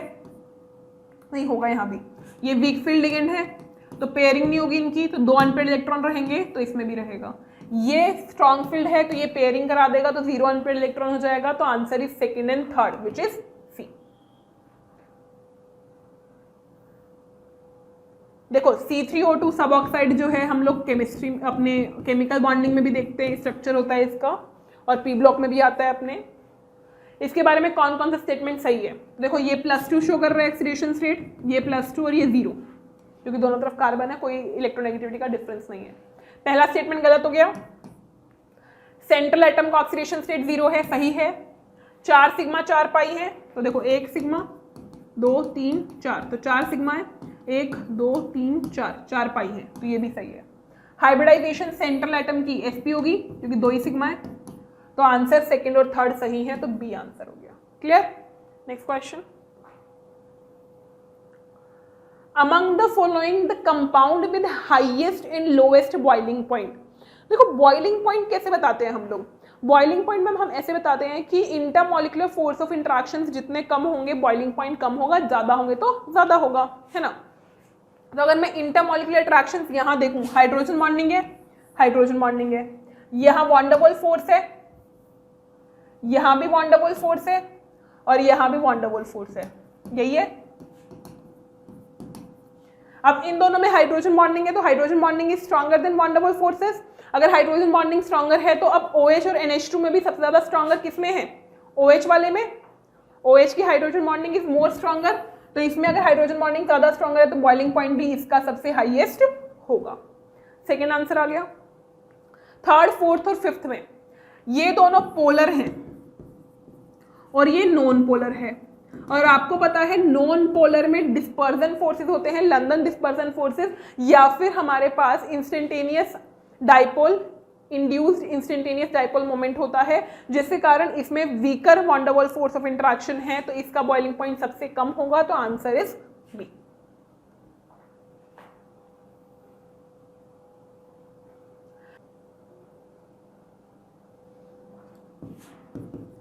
नहीं होगा यहां भी, ये वीक फील्ड लिगेंड है तो पेयरिंग नहीं होगी इनकी, तो 2 अनपेयर्ड इलेक्ट्रॉन रहेंगे, तो इसमें भी रहेगा। ये स्ट्रॉन्ग फील्ड है तो ये पेयरिंग करा देगा, तो 0 अनपेयर्ड इलेक्ट्रॉन हो जाएगा, तो answer is second and third which is C. देखो C3O2 सब ऑक्साइड जो है हम लोग केमिस्ट्री अपने केमिकल बॉन्डिंग में भी देखते हैं, स्ट्रक्चर होता है इसका, और पी ब्लॉक में भी आता है अपने। इसके बारे में कौन कौन सा स्टेटमेंट सही है? देखो ये +2 शो कर रहा है ऑक्सीडेशन स्टेट, ये +2 और ये 0, क्योंकि दोनों तरफ कार्बन है, कोई इलेक्ट्रोनेगेटिविटी का डिफरेंस नहीं है। पहला स्टेटमेंट गलत हो गया। सेंट्रल एटम का ऑक्सीडेशन स्टेट 0 है, सही है। 4 सिग्मा 4 पाई है, तो देखो 1 सिग्मा 2 3 4, तो 4 सिग्मा है, 1 2 3 4 पाई है, तो ये भी सही है। हाइब्रिडाइजेशन सेंट्रल एटम की sp होगी क्योंकि 2 ही सिग्मा है, तो आंसर सेकंड और थर्ड सही है, तो बी आंसर हो गया। Clear? Next question. Among the following the compound with highest and lowest boiling point. देखो बॉइलिंग पॉइंट कैसे बताते हैं हम लोग? बॉइलिंग पॉइंट में हम ऐसे बताते हैं कि इंटरमॉलिक्यूलर फोर्स ऑफ इंटरेक्शंस जितने कम होंगे बॉइलिंग पॉइंट कम होगा, ज्यादा होंगे तो ज्यादा होगा, है ना। तो अगर मैं इंटरमॉलिक्यूलर इंटरेक्शंस यहाँ देखूं, हाइड्रोजन बॉन्डिंग है, हाइड्रोजन बॉन्डिंग है, यहाँ वॉन्डरवॉल फोर्स है, यहाँ भी वॉन्डरवॉल फोर्स है, और यहाँ भी वॉन्डरवॉल फोर्स है, यही है। अब इन दोनों में हाइड्रोजन बॉन्डिंग है, तो hydrogen bonding is stronger than van der Waals forces. अगर हाइड्रोजन बॉन्डिंग स्ट्रॉन्गर है तो अब OH और NH2 में भी सबसे ज्यादा स्ट्रॉन्गर किसमें है? OH वाले में। OH की hydrogen bonding is more stronger, तो इसमें अगर हाइड्रोजन बॉन्डिंग ज्यादा स्ट्रॉन्गर है तो बॉइलिंग पॉइंट भी इसका सबसे हाईएस्ट होगा। सेकेंड आंसर आ गया। थर्ड, फोर्थ और फिफ्थ में ये दोनों पोलर हैं और ये नॉन पोलर है, और आपको पता है नॉन पोलर में डिस्पर्जन फोर्सेस होते हैं, लंदन डिस्पर्जन फोर्सेस, या फिर हमारे पास instantaneous dipole, induced instantaneous dipole moment होता है, जिसके कारण इसमें weaker van der Waals force of interaction है, तो इसका बॉइलिंग पॉइंट सबसे कम होगा, तो आंसर इज बी।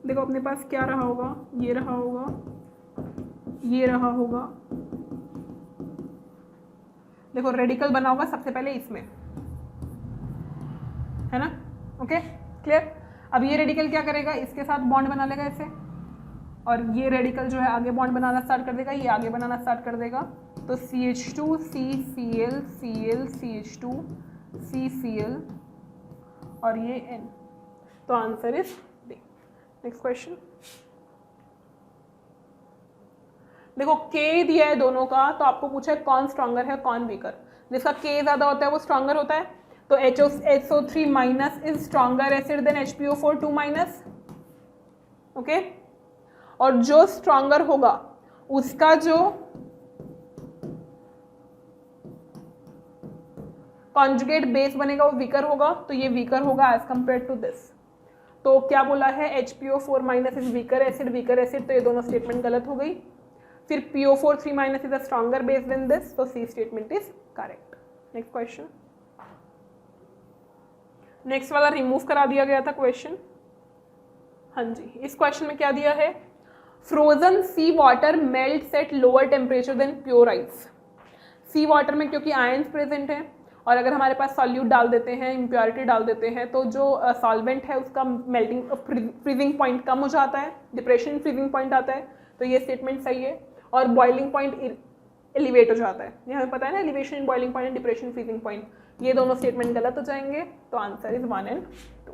देखो अपने पास क्या रहा होगा, ये रहा होगा, ये रहा होगा। देखो रेडिकल बना होगा सबसे पहले इसमें, है ना, ओके क्लियर। अब ये रेडिकल क्या करेगा, इसके साथ बॉन्ड बना लेगा ऐसे, और ये रेडिकल जो है आगे बॉन्ड बनाना स्टार्ट कर देगा, ये आगे बनाना स्टार्ट कर देगा, तो CH2 CCl Cl CH2 CCl और ये N, तो answer is D. Next question, देखो K दिया है दोनों का, तो आपको पूछा है कौन स्ट्रॉन्गर है कौन वीकर। जिसका K ज़्यादा होता है वो स्ट्रॉन्गर होता है, तो HSO3 minus is stronger acid than HPO4 2 minus, okay. और जो स्ट्रॉन्गर होगा उसका जो कॉन्जुगेट बेस बनेगा वो वीकर होगा, तो ये वीकर होगा एज कंपेयर टू दिस। तो क्या बोला है, HPO4 minus is weaker acid, तो ये दोनों स्टेटमेंट गलत हो गई। फिर PO4 3 minus is a stronger base than this, तो C statement is correct. Next question, next वाला रिमूव करा दिया गया था क्वेश्चन। हाँ जी, इस क्वेश्चन में क्या दिया है, frozen sea water melts at lower temperature than pure ice. Sea water में क्योंकि आयंस प्रेजेंट हैं, और अगर हमारे पास सॉल्यूट डाल देते हैं, इम्प्योरिटी डाल देते हैं, तो जो सॉल्वेंट है उसका मेल्टिंग फ्रीजिंग पॉइंट कम हो जाता है, डिप्रेशन फ्रीजिंग पॉइंट आता है, तो ये स्टेटमेंट सही है। और बॉइलिंग पॉइंट एलिवेट हो जाता है, ये हमें पता है ना, elevation in boiling point and depression freezing point, ये दोनों स्टेटमेंट गलत हो जाएंगे, तो आंसर इज 1 and 2।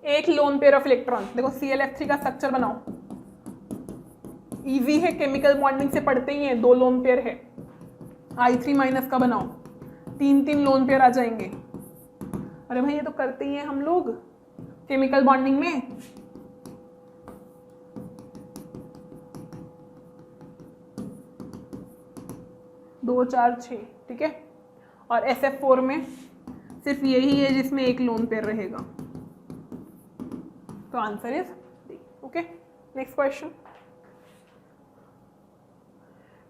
एक लोन पेयर ऑफ इलेक्ट्रॉन, देखो ClF3 का स्ट्रक्चर बनाओ, इजी है, केमिकल बॉन्डिंग से पढ़ते ही है, 2 लोन पेयर है, I3 माइनस का बनाओ, 3 लोन पेयर आ जाएंगे। अरे भाई ये तो करते ही हैं हम लोग केमिकल बॉन्डिंग में। दो 4 6, ठीक है। और SF4 में सिर्फ यही है जिसमें एक लोन पेयर रहेगा, तो answer is D, okay. Next question,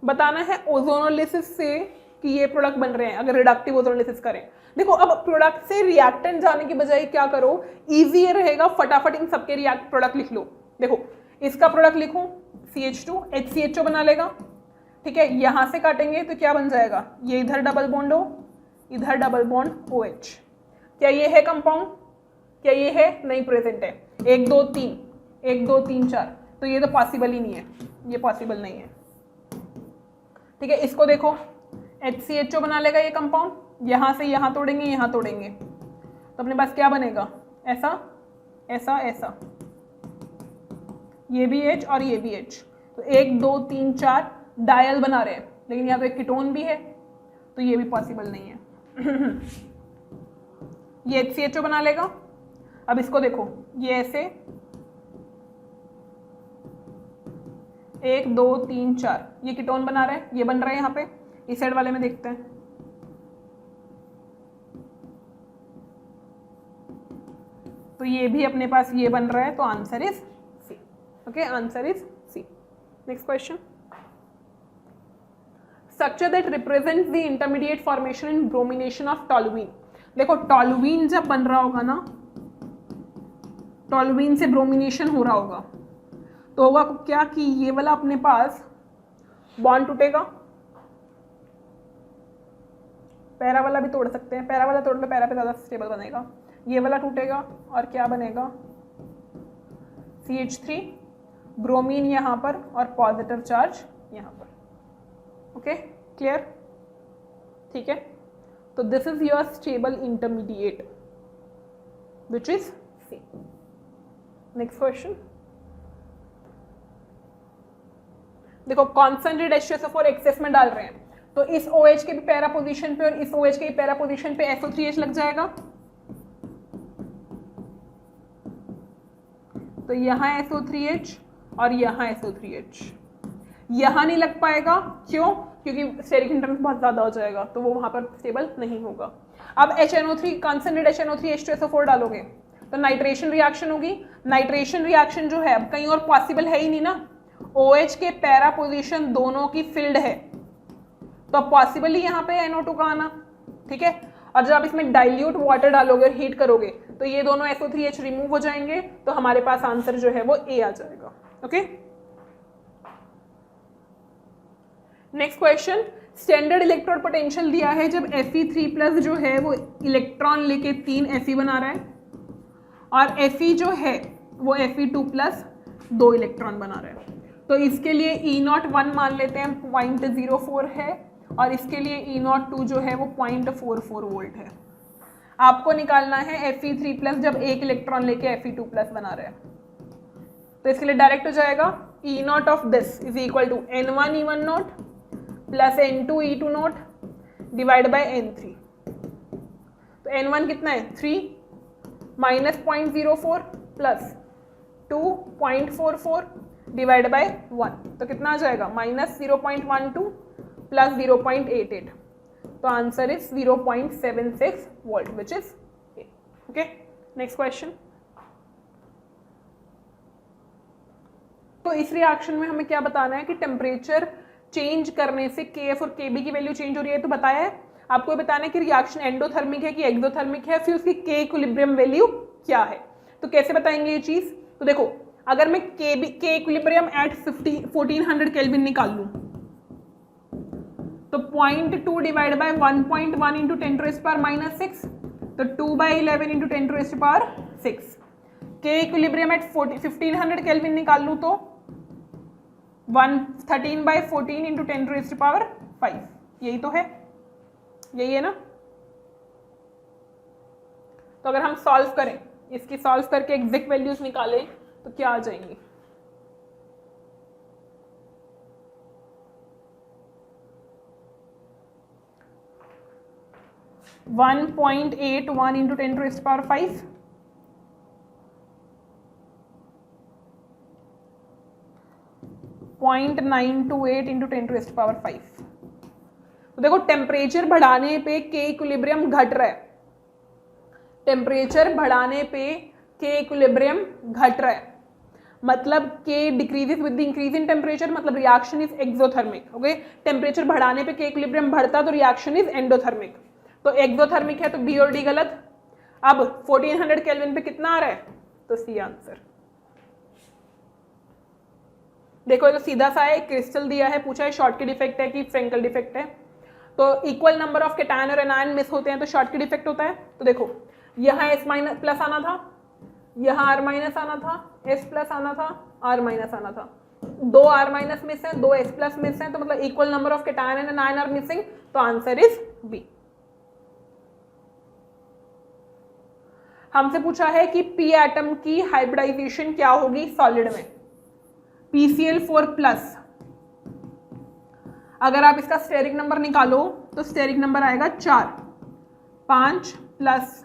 बताना है ओजोनोलिसिस से कि ये प्रोडक्ट बन रहे हैं, अगर रिडक्टिव ओजोनोलिसिस करें। देखो अब प्रोडक्ट से रिएक्टेंट जाने की बजाय क्या करो, इजी रहेगा, फटाफट इन सबके रिएक्ट प्रोडक्ट लिख लो। देखो इसका प्रोडक्ट लिखूं, CH2 HCHO बना लेगा, ठीक है। यहां से काटेंगे तो क्या बन जाएगा, ये इधर डबल बॉन्ड O, इधर डबल बॉन्ड OH। क्या ये है कंपाउंड, क्या ये है, नहीं प्रेजेंट है, 1 2 3 1 2 3 4, तो ये तो पॉसिबल ही नहीं है, ये पॉसिबल नहीं है, ठीक है। इसको देखो HCHO बना लेगा ये कंपाउंड, यहां से यहां तोड़ेंगे, यहां तोड़ेंगे, तो अपने पास क्या बनेगा, ऐसा ऐसा ऐसा, ये भी H और ये भी H, तो 1 2 3 4 डायल बना रहे हैं, लेकिन यहाँ तो एक कीटोन भी है, तो ये भी पॉसिबल नहीं है। ये HCHO बना लेगा। अब इसको देखो, ये ऐसे 1 2 3 4, ये कीटोन बना रहे हैं, ये बन रहा है यहाँ पे, इस साइड वाले में देखते हैं, तो ये भी अपने पास ये बन रहा है, तो answer is C, okay, answer is C. Next question, structure that represents the intermediate formation in bromination of toluene. देखो टॉलुइन जब बन रहा होगा ना, टॉलुइन से ब्रोमिनेशन हो रहा होगा, तो होगा क्या कि ये वाला अपने पास बॉन्ड टूटेगा, पैरा वाला भी तोड़ सकते हैं, पैरा वाला तोड़ लो, पैरा पे ज़्यादा स्टेबल बनेगा, ये वाला टूटेगा और क्या बनेगा, CH3 ब्रोमीन यहाँ पर और पॉजिटिव चार्ज यहाँ पर, ओके क्लियर, ठीक है। तो this is your stable intermediate which is C. Next question, देखो कॉन्सेंट्रेट H2SO4 एक्सेस में डाल रहे हैं, तो इस OH के भी पैरा पोजीशन पे और इस OH के भी पैरा पोजीशन पे SO3H लग जाएगा, तो यहाँ SO3H और यहाँ SO3H, यहाँ नहीं लग पाएगा, क्यों, क्योंकि स्टेरिक हिंड्रेंस बहुत ज़्यादा हो जाएगा, तो वो वहाँ पर स्टेबल नहीं होगा। अब HNO3 कॉन्सेंट्रेट HNO3 H2SO4 डालोगे तो नाइट्रेशन रिएक्शन होगी, नाइट्रेशन रिएक्शन जो है अब कहीं और पॉसिबल है ही नहीं ना, OH के पैरा पोजीशन दोनों की फिल्ड है, तो अब पॉसिबल ही यहाँ पे NO2 का आना, ठीक है। और जब आप इसमें डाइल्यूट वाटर डालोगे और हीट करोगे तो ये दोनों SO3H रिमूव हो जाएंगे, तो हमारे पास आंसर जो है वो A आ जाएगा, okay. Next question, standard electrode potential दिया है जब Fe3+ जो है वो इलेक्ट्रॉन लेके 3 Fe बना रहा है, और Fe जो है वो Fe2+ 2 इलेक्ट्रॉन बना रहा है। तो इसके लिए E01 मान लेते हैं 0.04 है, और इसके लिए E02 जो है वो 0.44 वोल्ट है। आपको निकालना है Fe3+ जब 1 इलेक्ट्रॉन लेके Fe2+ बना रहे हैं। तो इसके लिए डायरेक्ट हो जाएगा E0 of this is equal to N1 E1 plus N2 E2 divide by N3। तो N1 कितना है 3 माइनस 0.04 प्लस 2.44 डिवाइड बाई 1, तो कितना आ जाएगा माइनस 0.12 प्लस 0.88। तो answer is 0.76 volt which is okay. Next question. तो इस रिएक्शन में हमें क्या बताना है कि टेम्परेचर चेंज करने से Kf और Kb की वैल्यू चेंज हो रही है। तो बताया है आपको, ये बताना है कि रिएक्शन एंडोथर्मिक है कि एक्सोथर्मिक है, फिर उसकी K इक्विलिब्रियम वैल्यू क्या है। तो कैसे बताएंगे ये चीज। तो देखो, अगर मैं K इक्विलिब्रियम एट 1400 केल्विन निकाल लूं तो 0.2 डिवाइड बाय 1.1 इंटू 10⁻⁻6, तो 2/11 into 10⁻6। K equilibrium at 1500 kelvin निकाल लूं तो 13/14 इंटू 10⁻5। यही तो है, यही है ना। तो अगर हम सॉल्व करें, इसकी सॉल्व करके एग्जैक्ट वैल्यूज निकालें तो क्या आ जाएंगी। One 1.81 into 10⁻5, 0.928 into 10⁻5। तो देखो, टेम्परेचर बढ़ाने पे K इक्विलिब्रियम घट रहा है, टेम्परेचर बढ़ाने पे K इक्विलिब्रियम घट रहा है, मतलब K decreases with the increase in temperature, मतलब reaction is exothermic. Okay, temperature बढ़ाने पे K इक्विलिब्रियम बढ़ता तो रिएक्शन इज एंडोथर्मिक। तो एक्सोथर्मिक है तो बी और डी गलत। अब 1400 केल्विन पे कितना आ रहा है, तो सी आंसर। देखो, ये तो सीधा सा है, एक क्रिस्टल दिया है, पूछा है शॉर्टकिट इफेक्ट है कि फ्रेंकल डिफेक्ट है। तो इक्वल नंबर ऑफ कैटायन और एनायन मिस होते हैं तो शॉर्टकिट इफेक्ट होता है। तो देखो, यहाँ S- आना था, यहाँ R- आना था, S+ आना था, R- आना था, 2 R- मिस है, 2 S+ मिस है, तो मतलब equal number of cation and anion are missing, तो आंसर इज बी। हमसे पूछा है कि P एटम की हाइब्रिडाइजेशन क्या होगी सॉलिड में, PCl4+। अगर आप इसका स्टेरिक नंबर निकालो तो स्टेरिक नंबर आएगा 4, 5 +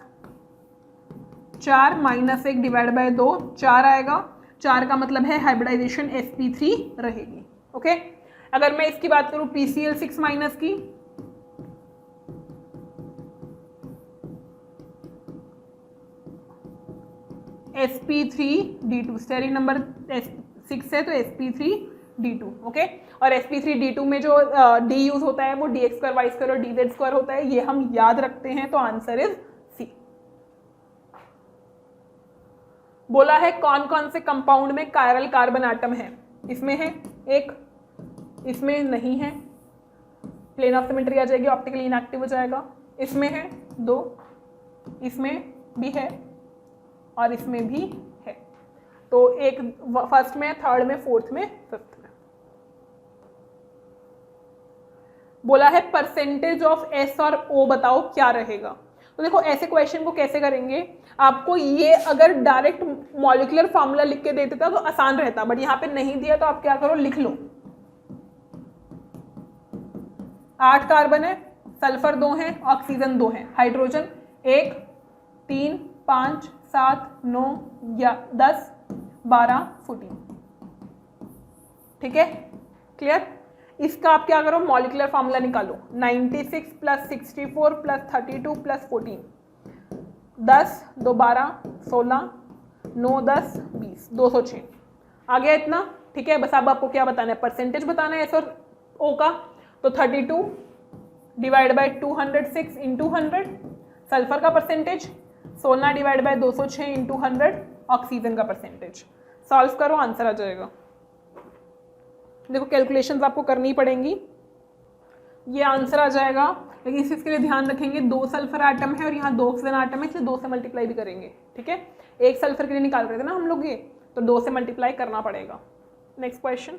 4 - 1 डिवाइड बाय 2, 4 आएगा। 4 का मतलब है हाइब्रिडाइजेशन sp3 रहेगी। ओके, अगर मैं इसकी बात करूं PCl6- की, sp3d2, स्टेरिक नंबर 6 है तो sp3d2। ओके, और sp3d2 में जो d यूज होता है वो dx² y² और dz² होता है, ये हम याद रखते हैं, तो आंसर इज सी। बोला है कौन कौन से कंपाउंड में कायरल कार्बन एटम है। इसमें है एक, इसमें नहीं है, प्लेन ऑफ सिमेट्री आ जाएगी, ऑप्टिकली इनएक्टिव हो जाएगा। इसमें है 2, इसमें भी है और इसमें भी है। तो एक फर्स्ट में, थर्ड में, फोर्थ में, फिफ्थ में। बोला है परसेंटेज ऑफ S और O बताओ क्या रहेगा। तो देखो, ऐसे क्वेश्चन को कैसे करेंगे, आपको ये अगर डायरेक्ट मॉलिक्यूलर फॉर्मूला लिख के देते था तो आसान रहता, बट यहाँ पे नहीं दिया तो आप क्या करो, लिख लो। 8 कार्बन है, सल्फर 2 है, ऑक्सीजन 2 है, हाइड्रोजन 1, 3, 5, 7, 9, 10, 12, 14। ठीक है, क्लियर। इसका आप क्या करो, मॉलिक्यूलर फार्मूला निकालो। 96 + 64 + 32 + 14, 10, 2, 12, 16, 9, 10, 20, 206 आ गया इतना। ठीक है, बस अब आपको क्या बताना है, परसेंटेज बताना है S और O का। तो 32 डिवाइड बाय 206 इंटू 100 सल्फर का percentage, 16 divide by 206 into 100 oxygen का परसेंटेज। सॉल्व करो, आंसर आ जाएगा। देखो, कैलकुलेशंस आपको करनी पड़ेंगी। ये आंसर आ जाएगा। लेकिन इसके लिए ध्यान रखेंगे 2 सल्फर आटम है और यहाँ 2 ऑक्सीजन आटम है, इसलिए 2 से मल्टीप्लाई भी करेंगे, ठीक है। 1 सल्फर के लिए निकाल रहे थे ना हम लोग ये, तो 2 से मल्टीप्लाई करना पड़ेगा। Next question,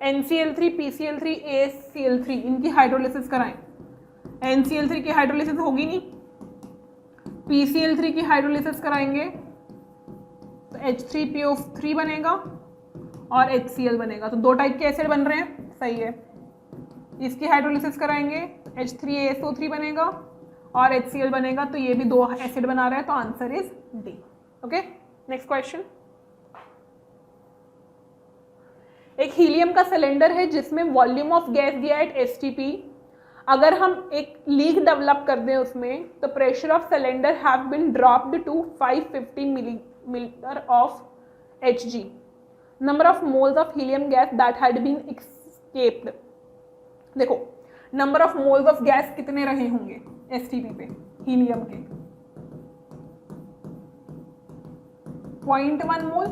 NCl3, PCl3, AsCl3 इनकी हाइड्रोलिसिस कराएं। NCl3 की हाइड्रोलिसिस होगी नहीं, PCl3 की हाइड्रोलिसिस कराएंगे तो H3PO3 बनेगा और HCl बनेगा। तो 2 टाइप के एसिड बन रहे हैं, सही है। इसकी हाइड्रोलिसिस कराएंगे H3ASO3 बनेगा और HCl बनेगा, तो ये भी 2 एसिड बना रहा है, तो answer is D. Okay, next question, एक हीलियम का सिलेंडर है जिसमें वॉल्यूम ऑफ गैस दिया है STP। अगर हम एक लीक डेवलप कर दें उसमें, तो pressure of cylinder have been dropped to 550 millilitre of Hg। Number of moles of helium gas that had been escaped. देखो number of moles of gas कितने रहे होंगे STP पे हीलियम के, 0.1 मोल,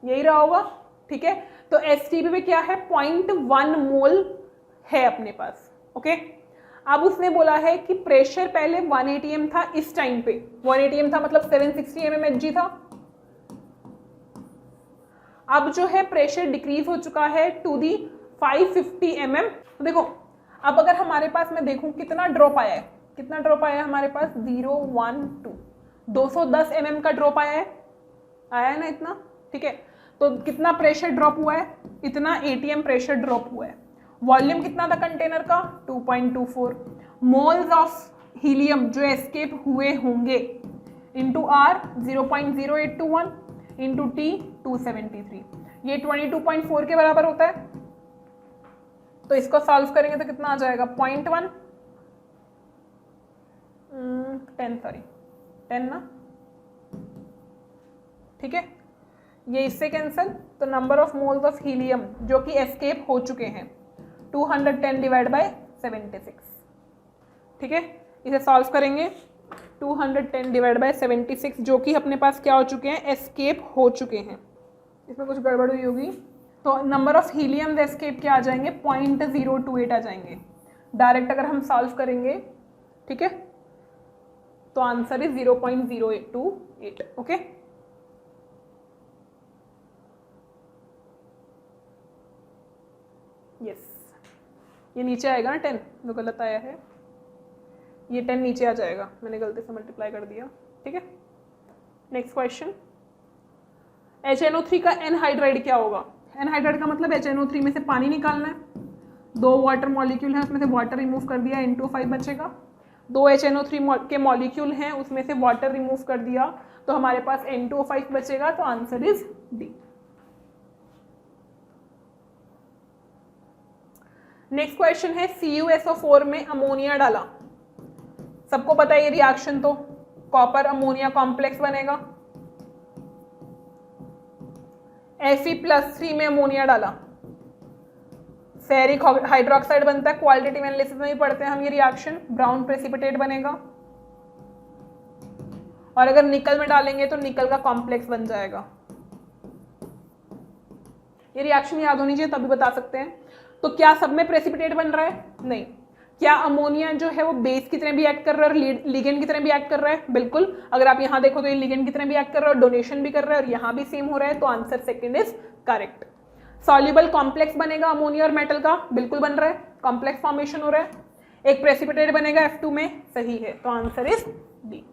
यही रहा होगा, ठीक है। तो STP पे क्या है, 0.1 मोल है अपने पास। ओके, अब उसने बोला है कि प्रेशर पहले 1 atm था, इस टाइम पे 1 atm था, मतलब 760 mmHg था। अब जो है प्रेशर डिक्रीज हो चुका है टू दी 550 mm। तो देखो अब अगर हमारे पास मैं देखूं कितना ड्रॉप आया है, कितना ड्रॉप आया है हमारे पास, 0, 1, 2, 210 mm का ड्रॉप आया है ना इतना, ठीक है। तो कितना प्रेशर ड्रॉप हुआ है, इतना atm प्रेशर ड्रॉप हुआ है। वॉल्यूम कितना था कंटेनर का, 2.24। मोल्स ऑफ हीलियम जो एस्केप हुए होंगे इंटू आर 0.0821 इंटू टी 273, ये 22.4 के बराबर होता है। तो इसको सॉल्व करेंगे तो कितना आ जाएगा, 0.1 10 ना, ठीक है। ये इससे कैंसिल, तो number of moles of helium जो कि एस्केप हो चुके हैं 210 डिवाइड बाय 76, ठीक है। इसे सॉल्व करेंगे 210 डिवाइड बाय 76 जो कि अपने पास क्या हो चुके हैं, एस्केप हो चुके हैं। इसमें कुछ गड़बड़ हुई होगी, तो नंबर ऑफ हीलियम एस्केप क्या आ जाएंगे, 0.028 आ जाएंगे। डायरेक्ट अगर हम सॉल्व करेंगे, ठीक है, तो आंसर इज 0.028। ओके, यस, ये नीचे आएगा ना 10, जो गलत आया है ये 10 नीचे आ जाएगा, मैंने गलती से मल्टीप्लाई कर दिया, ठीक है। नेक्स्ट क्वेश्चन, HNO3 का एनहाइड्राइड क्या होगा। एनहाइड्राइड का मतलब HNO3 में से पानी निकालना है, 2 वाटर मॉलिक्यूल हैं उसमें से वाटर रिमूव कर दिया, N2O5 बचेगा। 2 HNO3 के मॉलिक्यूल हैं उसमें से वाटर रिमूव कर दिया, तो हमारे पास N2O5 बचेगा, तो answer is D. Next question है, CuSO4 में अमोनिया डाला। सबको पता है ये रिएक्शन, तो कॉपर अमोनिया कॉम्प्लेक्स बनेगा। Fe+3 में अमोनिया डाला, फेरिक हाइड्रोक्साइड बनता है, क्वालिटेटिव एनालिसिस में भी पढ़ते हैं हम ये रिएक्शन, ब्राउन प्रेसिपिटेट बनेगा। और अगर निकल में डालेंगे तो निकल का कॉम्प्लेक्स बन जाएगा। ये रिएक्शन याद होनी चाहिए, तभी बता सकते हैं। तो क्या सब में प्रेसिपिटेट बन रहा है, नहीं। क्या अमोनिया जो है वो बेस की तरह भी एक्ट कर रहा है और लिगेंड की तरह भी एक्ट कर रहा है, बिल्कुल। अगर आप यहाँ देखो तो ये लिगेंड की तरह भी एक्ट कर रहा है और डोनेशन भी कर रहा है, और यहाँ भी सेम हो रहा है, तो answer second is correct. Soluble complex बनेगा अमोनिया और मेटल का, बिल्कुल बन रहा है, कॉम्प्लेक्स फॉर्मेशन हो रहा है। एक प्रेसिपिटेट बनेगा F2 में, सही है, तो आंसर इज डी।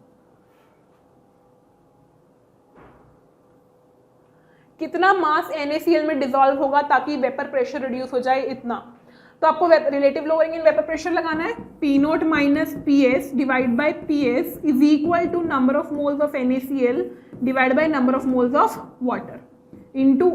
कितना मास NaCl में डिसॉल्व होगा ताकि वेपर प्रेशर रिड्यूस हो जाए, इतना। तो आपको relative lowering in vapour pressure लगाना है, P0 minus PS divide by PS is equal to number of moles of NaCl divide by number of moles of water into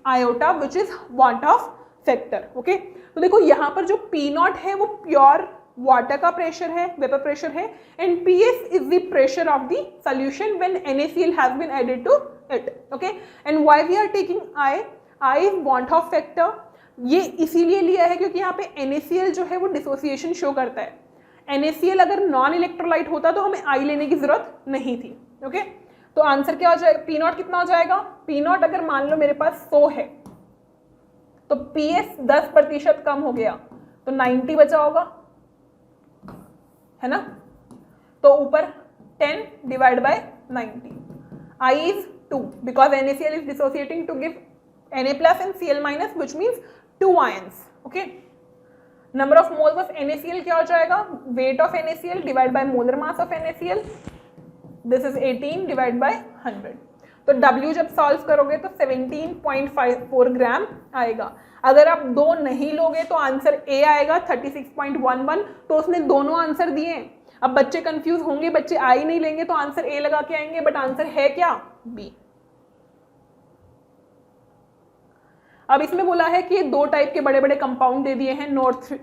iota which is van't Hoff factor. Okay, तो देखो यहाँ पर जो P0 है वो pure water का pressure है, vapour pressure है, and PS is the pressure of the solution when NaCl has been added to it. Okay, and why we are taking I is van't Hoff factor, ये इसीलिए लिया है क्योंकि यहाँ पे NaCl जो है वो डिसोसिएशन शो करता है। NaCl अगर नॉन इलेक्ट्रोलाइट होता तो हमें I लेने की जरूरत नहीं थी। ओके, तो आंसर क्या हो जाएगा, P0 कितना हो जाएगा, P0 अगर मान लो मेरे पास 100 है, तो PS 10% कम हो गया तो 90 बचा होगा, है ना। तो ऊपर 10 divide by 90, I is 2 because NaCl is dissociating to give Na plus and Cl minus which means 2 ions. Okay, number of moles of NaCl क्या हो जाएगा, weight of NaCl divide by molar mass of NaCl, this is 18 divide by 100। तो W जब solve करोगे तो 17.54 ग्राम आएगा। अगर आप 2 नहीं लोगे तो आंसर A आएगा 36.11। तो उसने दोनों आंसर दिए। अब बच्चे कंफ्यूज होंगे, बच्चे आ ही नहीं लेंगे तो आंसर A लगा के आएंगे, बट आंसर है क्या, B। अब इसमें बोला है कि 2 टाइप के बड़े बड़े कंपाउंड दे दिए हैं,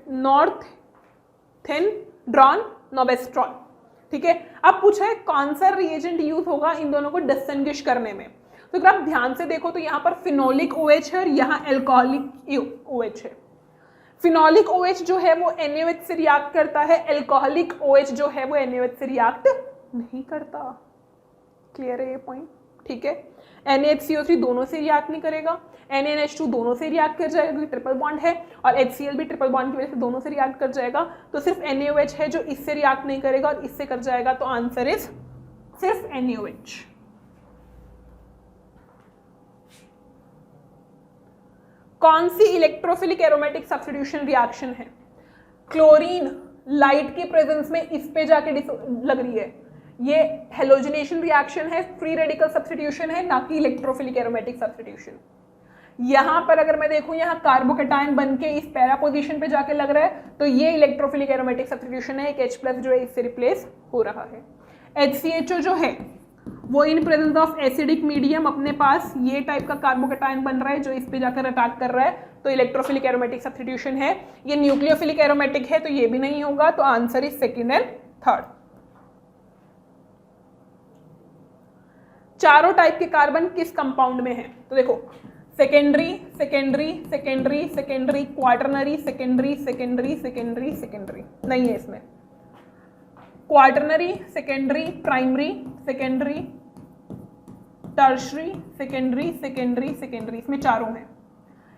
नॉर्थेन ड्रॉन नोबेस्ट्रॉन, ठीक है। अब पूछा है कौन सा रिएजेंट यूज होगा इन दोनों को डिस्टिंग्विश करने में। तो अगर आप ध्यान से देखो तो यहाँ पर फिनोलिक OH है और यहाँ एल्कोहलिक OH है। फिनोलिक OH जो है वो NaOH से रिएक्ट करता है, एल्कोहलिक OH जो है वो NaOH से रिएक्ट नहीं करता। क्लियर है ये पॉइंट, ठीक है। NaHCO3 दोनों से रिएक्ट नहीं करेगा, NaNH2 दोनों से रिएक्ट कर जाएगा क्योंकि ट्रिपल बॉन्ड है, और HCl भी ट्रिपल बॉन्ड की वजह से दोनों से रिएक्ट कर जाएगा। तो सिर्फ NaOH है जो इससे रिएक्ट नहीं करेगा और इससे कर जाएगा, तो आंसर इज सिर्फ NaOH। कौन सी इलेक्ट्रोफिलिक एरोमेटिक सब्स्टिट्यूशन रिएक्शन है, क्लोरीन लाइट के प्रेजेंस में इस पे जाके लग रही है, ये हेलोजिनेशन रिएक्शन है, फ्री रेडिकल सब्स्टिट्यूशन है, ना कि इलेक्ट्रोफिलिक एरोमेटिक सब्स्टिट्यूशन। यहां पर अगर मैं देखूं यहाँ कार्बोकेटायन बन के इस पैरा पोजीशन पे जाके लग रहा है, तो ये इलेक्ट्रोफिलिक एरोमेटिक सब्स्टिट्यूशन है, एक H+ जो है इससे रिप्लेस हो रहा है। HCHO जो है वो in presence of acidic medium अपने पास ये टाइप का कार्बोकेटायन बन रहा है जो इस पे जाकर अटैक कर रहा है, तो इलेक्ट्रोफिलिक एरोमेटिक सब्स्टिट्यूशन है। ये न्यूक्लियोफिलिक एरोमेटिक है तो ये भी नहीं होगा, तो answer is second and third. चारों टाइप के कार्बन किस कंपाउंड में है, तो देखो secondary secondary secondary secondary quaternary secondary secondary secondary secondary नहीं है इसमें, quaternary secondary primary secondary tertiary secondary secondary secondary, इसमें चारों हैं।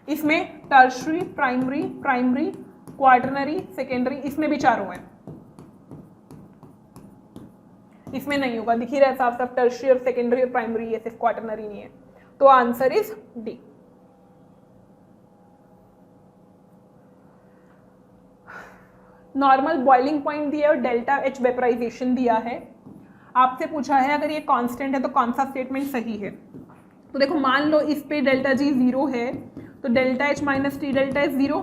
इसमें tertiary primary primary quaternary secondary, इसमें भी चारों हैं। इसमें नहीं होगा, दिख ही रहा है साफ साफ, टर्शरी और सेकेंडरी और प्राइमरी है, सिर्फ क्वाटरनरी नहीं है, तो answer is D. Normal boiling point दिया और डेल्टा H वेपराइजेशन दिया है। आपसे पूछा है अगर ये कांस्टेंट है तो कौन सा स्टेटमेंट सही है। तो देखो मान लो इस पे डेल्टा G 0 है तो delta H minus T delta S 0,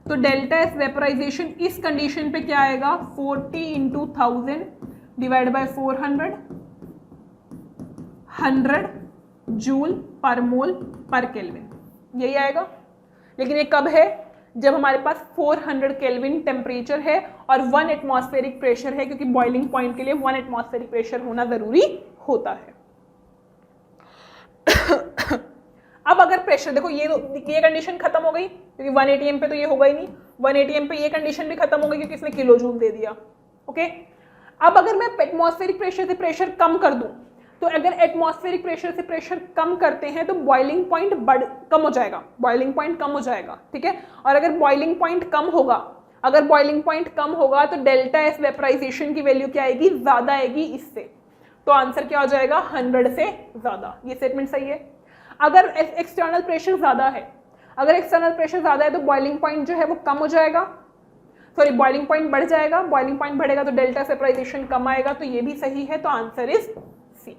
तो डेल्टा S वेपराइजेशन इस कंडीशन पे क्या आएगा, 40 इंटू 1000 डिवाइड बाय 400, 100 जूल पर मोल पर केल्विन, यही आएगा। लेकिन ये कब है, जब हमारे पास 400 केल्विन टेम्परेचर है और 1 एटमॉस्फेरिक प्रेशर है, क्योंकि बॉइलिंग पॉइंट के लिए 1 एटमॉस्फेरिक प्रेशर होना जरूरी होता है। अब अगर प्रेशर देखो ये कंडीशन खत्म हो गई क्योंकि 180 एम पे तो ये होगा ही नहीं, 180 एम पे ये कंडीशन भी खत्म हो गई क्योंकि इसने किलो जूल दे दिया। ओके, अब अगर मैं एटमॉस्फेरिक प्रेशर से प्रेशर कम कर दूं, तो अगर एटमॉस्फेरिक प्रेशर से प्रेशर कम करते हैं तो बॉइलिंग पॉइंट कम हो जाएगा, बॉइलिंग पॉइंट कम हो जाएगा, ठीक है। और अगर बॉइलिंग पॉइंट कम होगा, अगर बॉइलिंग पॉइंट कम होगा तो डेल्टा एस वेपराइजेशन की वैल्यू क्या आएगी, ज्यादा आएगी इससे, तो आंसर क्या हो जाएगा 100 से ज्यादा। ये स्टेटमेंट सही है। अगर एक्सटर्नल प्रेशर ज्यादा है, अगर एक्सटर्नल प्रेशर ज्यादा है तो बॉइलिंग पॉइंट जो है वो कम हो जाएगा, सॉरी बॉइलिंग पॉइंट बढ़ जाएगा, बॉइलिंग पॉइंट बढ़ेगा तो डेल्टा वेपराइजेशन कम आएगा, तो ये भी सही है, तो आंसर इज सी।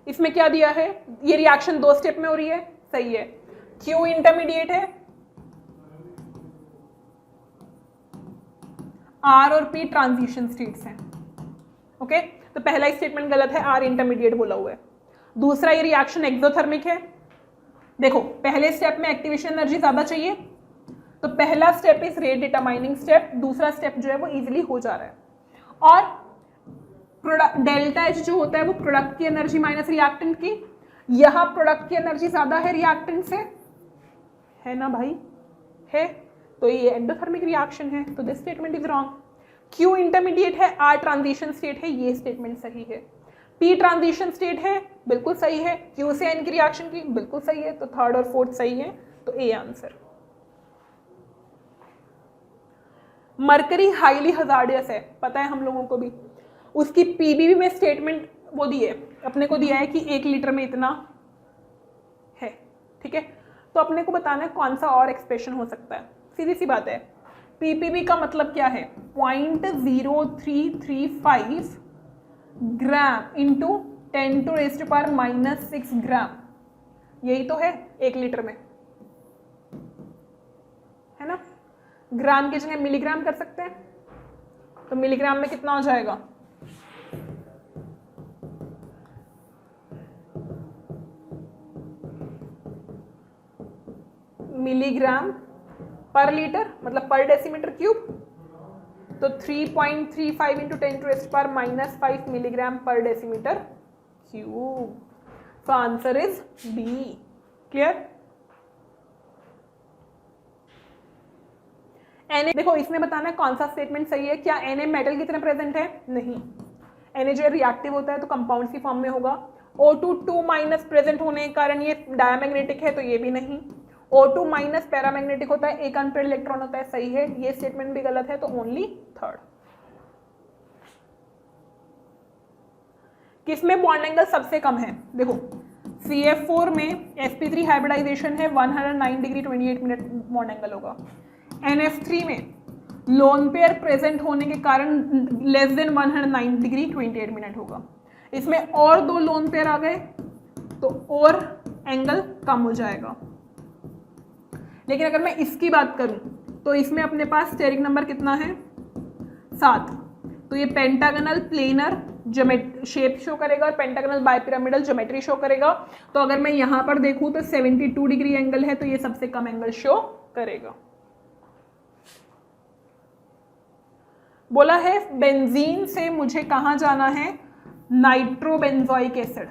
इसमें क्या दिया है, ये रिएक्शन 2 स्टेप में हो रही है, सही है। क्यू इंटरमीडिएट है, आर और पी ट्रांजिशन स्टेट्स हैं। ओके, तो पहला स्टेटमेंट गलत है, आर इंटरमीडिएट बोला हुआ है। दूसरा, ये रिएक्शन एक्सोथर्मिक है। देखो पहले स्टेप में एक्टिवेशन एनर्जी ज्यादा चाहिए, तो पहला step is rate determining step, दूसरा स्टेप जो है वो इजीली हो जा रहा है। और डेल्टा एच जो होता है वो प्रोडक्ट की एनर्जी माइनस रिएक्टेंट की, यहां प्रोडक्ट की एनर्जी ज्यादा है रिएक्टेंट से, है ना भाई, है, तो ये एंडोथर्मिक रिएक्शन है, तो this statement is wrong. Q intermediate है, आर ट्रांजिशन स्टेट है, ये स्टेटमेंट सही है। पी ट्रांजिशन स्टेट है, बिल्कुल सही है। क्यू से एन की रिएक्शन की, बिल्कुल सही है। तो थर्ड और फोर्थ सही है, तो A answer. Mercury highly hazardous है, पता है हम लोगों को भी। उसकी पीबीबी में स्टेटमेंट वो दी है, अपने को दिया है कि 1 लीटर में इतना है, ठीक है। तो अपने को बताना है कौन सा और एक्सप्रेशन हो सकता है। सीधी सी बात है, पीपीबी का मतलब क्या है, 0.0335 ग्राम इंटू 10⁻⁻6 ग्राम, यही तो है 1 लीटर में, है ना। ग्राम की जगह मिलीग्राम कर सकते हैं, तो मिलीग्राम में कितना हो जाएगा, मिलीग्राम पर लीटर मतलब पर डेसीमीटर क्यूब। तो 3.35 into 10⁻⁻5 milligram per decimetre cube. So answer is B. Clear. Na, देखो इसमें बताना है कौन सा स्टेटमेंट सही है। क्या Na मेटल की तरह प्रेजेंट है, नहीं। Na जो रिएक्टिव होता है तो कंपाउंड की फॉर्म में होगा। O2 2 माइनस प्रेजेंट होने के कारण ये डायमैग्नेटिक है, तो ये भी नहीं। O2 माइनस पैरामैग्नेटिक होता है, एक अनपेयर्ड इलेक्ट्रॉन होता है, सही है। ये स्टेटमेंट भी गलत है, तो ओनली थर्ड। किसमें बॉन्ड एंगल सबसे कम है, देखो CF4 में sp3 हाइब्रिडाइजेशन है, 109 डिग्री 28 मिनट बॉन्ड एंगल होगा। NF3 में लोन पेयर प्रेजेंट होने के कारण लेस देन 109 डिग्री 28 मिनट होगा। इसमें और 2 लोन पेयर आ गए तो और एंगल कम हो जाएगा। लेकिन अगर मैं इसकी बात करूं तो इसमें अपने पास स्टेरिक नंबर कितना है, 7। तो ये पेंटागनल प्लेनर शेप शो करेगा और पेंटागनल बाइपिरामिडल ज्योमेट्री शो करेगा। तो अगर मैं यहां पर देखूं तो 72 डिग्री एंगल है, तो ये सबसे कम एंगल शो करेगा। बोला है बेंजीन से मुझे कहां जाना है, नाइट्रोबेंजोइक एसिड।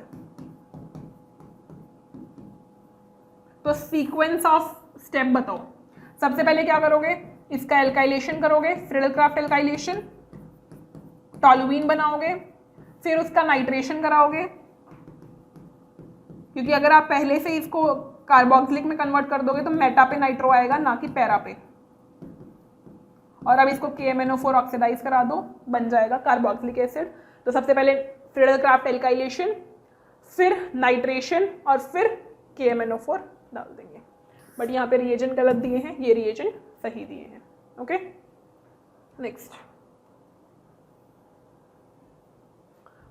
तो सीक्वेंस ऑफ स्टेप बताओ। सबसे पहले क्या करोगे, इसका एल्काइलेशन करोगे, फ्रिडलक्राफ्ट एल्काइलेशन, टॉलुइन बनाओगे, फिर उसका नाइट्रेशन कराओगे, क्योंकि अगर आप पहले से इसको कार्बोक्सिलिक में कन्वर्ट कर दोगे तो मेटा पे नाइट्रो आएगा, ना कि पैरा पे। और अब इसको KMnO4 ऑक्सीडाइज करा दो, बन जाएगा कार्बोक्सिलिक एसिड। तो सबसे पहले फ्रिडलक्राफ्ट एल्काइलेशन, फिर नाइट्रेशन और फिर KMnO4 डाल देंगे। बट यहाँ पे रिएजेंट गलत दिए हैं, ये रिएजेंट सही दिए हैं। Okay, next.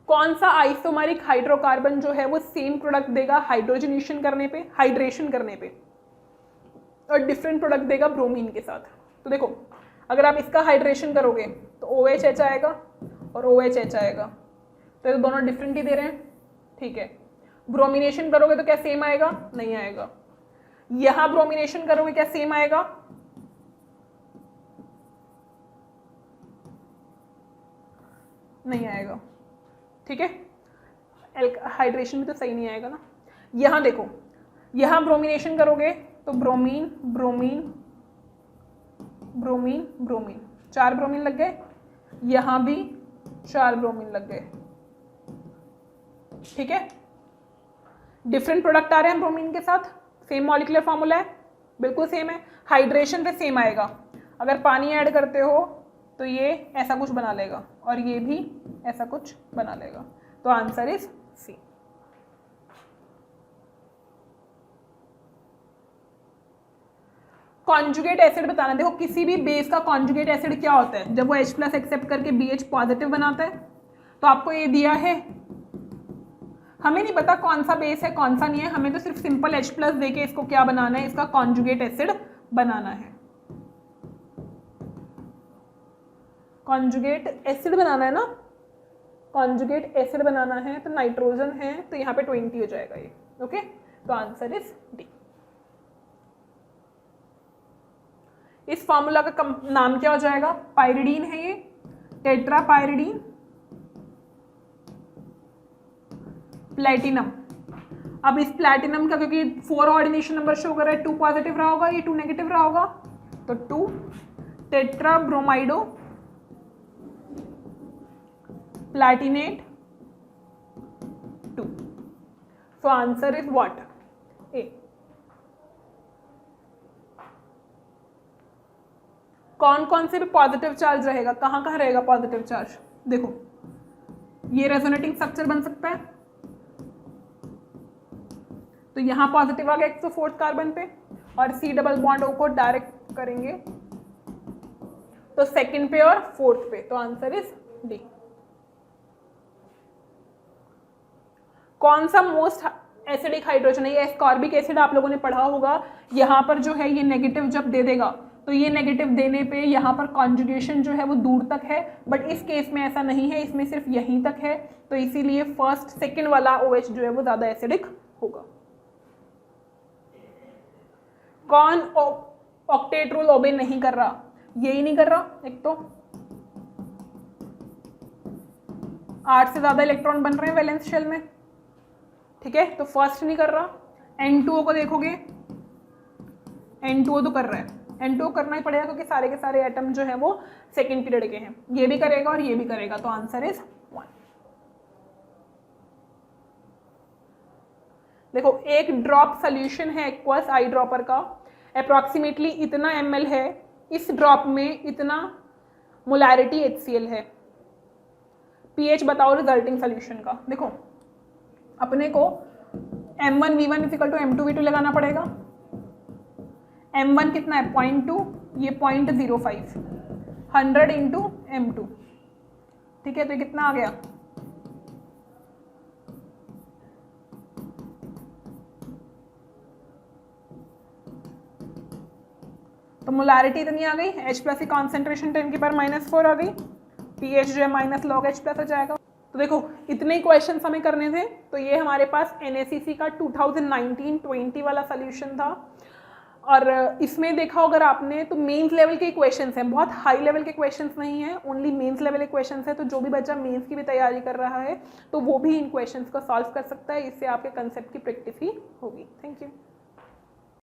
कौन सा आइसोमेरिक हाइड्रोकार्बन जो है वो सेम प्रोडक्ट देगा हाइड्रोजनेशन करने पे, हाइड्रेशन करने पे, और डिफरेंट प्रोडक्ट देगा ब्रोमीन के साथ। तो देखो अगर आप इसका हाइड्रेशन करोगे तो OHH आएगा और OHH आएगा, तो ये दोनों डिफरेंट ही दे रहे हैं, ठीक है। ब्रोमिनेशन करोगे तो क्या सेम आएगा, नहीं आएगा। यहां ब्रोमिनेशन करोगे क्या सेम आएगा, नहीं आएगा, ठीक है। हाइड्रेशन भी तो सही नहीं आएगा ना। यहां देखो, यहां ब्रोमिनेशन करोगे तो bromine bromine bromine bromine, 4 bromine लग गए, यहां भी 4 ब्रोमीन लग गए, ठीक है। डिफरेंट प्रोडक्ट आ रहे हैं ब्रोमीन के साथ, सेम मॉलिक्यूलर फॉर्मूला है, बिल्कुल सेम है। हाइड्रेशन पे सेम आएगा, अगर पानी ऐड करते हो तो ये ऐसा कुछ बना लेगा और ये भी ऐसा कुछ बना लेगा। तो answer is C. Conjugate acid बताना। देखो किसी भी बेस का कॉन्जुगेट एसिड क्या होता है, जब वो H+ एक्सेप्ट करके BH पॉजिटिव बनाता है। तो आपको ये दिया है, हमें नहीं पता कौन सा बेस है कौन सा नहीं है, हमें तो सिर्फ सिंपल H+ देके इसको क्या बनाना है, इसका कॉन्जुगेट एसिड बनाना है। कॉन्जुगेट एसिड बनाना है ना, कॉन्जुगेट एसिड बनाना है, तो नाइट्रोजन है तो यहाँ पे 20 हो जाएगा ये। ओके, तो आंसर इज डी। इस फॉर्मूला का नाम क्या हो जाएगा, पायरिडीन है ये, टेट्रापायरिडीन प्लेटिनम। अब इस प्लेटिनम का क्योंकि 4 ऑर्डिनेशन नंबर शो कर रहा है, 2 पॉजिटिव रहा होगा, ये 2 नेगेटिव रहा होगा, तो 2 टेट्राब्रोमाइडो प्लैटिनेट सो आंसर इज व्हाट? ए। कौन कौन से भी पॉजिटिव चार्ज रहेगा? कहाँ कहाँ रहेगा पॉजिटिव चार्ज? देखो ये रेजोनेटिंग स्ट्रक्चर बन सकता है, तो यहाँ पॉजिटिव आ गया 104 कार्बन पे, और सी डबल बॉन्ड ओ को डायरेक्ट करेंगे तो सेकंड पे और फोर्थ पे, तो आंसर इज डी। कौन सा मोस्ट एसिडिक हाइड्रोजन है? ये एस्कॉर्बिक एसिड आप लोगों ने पढ़ा होगा। यहाँ पर जो है ये नेगेटिव जब दे देगा तो ये नेगेटिव देने पे यहाँ पर कॉन्जुगेशन जो है वो दूर तक है, बट इस केस में ऐसा नहीं है, इसमें सिर्फ यहीं तक है, तो इसीलिए फर्स्ट सेकंड वाला OH जो है वो ज़्यादा एसिडिक होगा। कौन ऑक्टेट रूल ओबे नहीं कर रहा? यही नहीं कर रहा। एक तो 8 से ज़्यादा इलेक्ट्रॉन बन रहे हैं वैलेंस शेल में, ठीक है, तो फर्स्ट नहीं कर रहा। N2O को देखोगे, N2O तो कर रहा है, N2O करना ही पड़ेगा क्योंकि सारे के सारे एटम जो है वो सेकेंड पीरियड के हैं, ये भी करेगा और ये भी करेगा, तो आंसर इज 1। देखो एक ड्रॉप सोल्यूशन है एक्वस आई ड्रॉपर का, अप्रॉक्सीमेटली इतना ml है, इस ड्रॉप में इतना मोलैरिटी HCl है। pH बताओ रिजल्टिंग सोल्यूशन का। देखो अपने को M1V1 = M2V2 लगाना पड़ेगा। M1 कितना है? 0.2, ये 0.05, 100 इंटू M2, ठीक है, तो ये कितना आ गया? तो मोलैरिटी इतनी आ गई, H+ की कॉन्सेंट्रेशन 10⁻⁴ आ गई, pH जो है माइनस log H+ हो जाएगा। तो देखो इतने क्वेश्चन हमें करने थे, तो ये हमारे पास NACC का 2019-20 वाला सोल्यूशन था। और इसमें देखा अगर आपने तो मेंस लेवल के क्वेश्चंस हैं, बहुत हाई लेवल के क्वेश्चंस नहीं हैं, ओनली मेंस लेवल के क्वेश्चंस हैं। तो जो भी बच्चा मेंस की भी तैयारी कर रहा है तो वो भी इन क्वेश्चंस को सॉल्व कर सकता है, इससे आपके कंसेप्ट की प्रैक्टिस ही होगी। Thank you.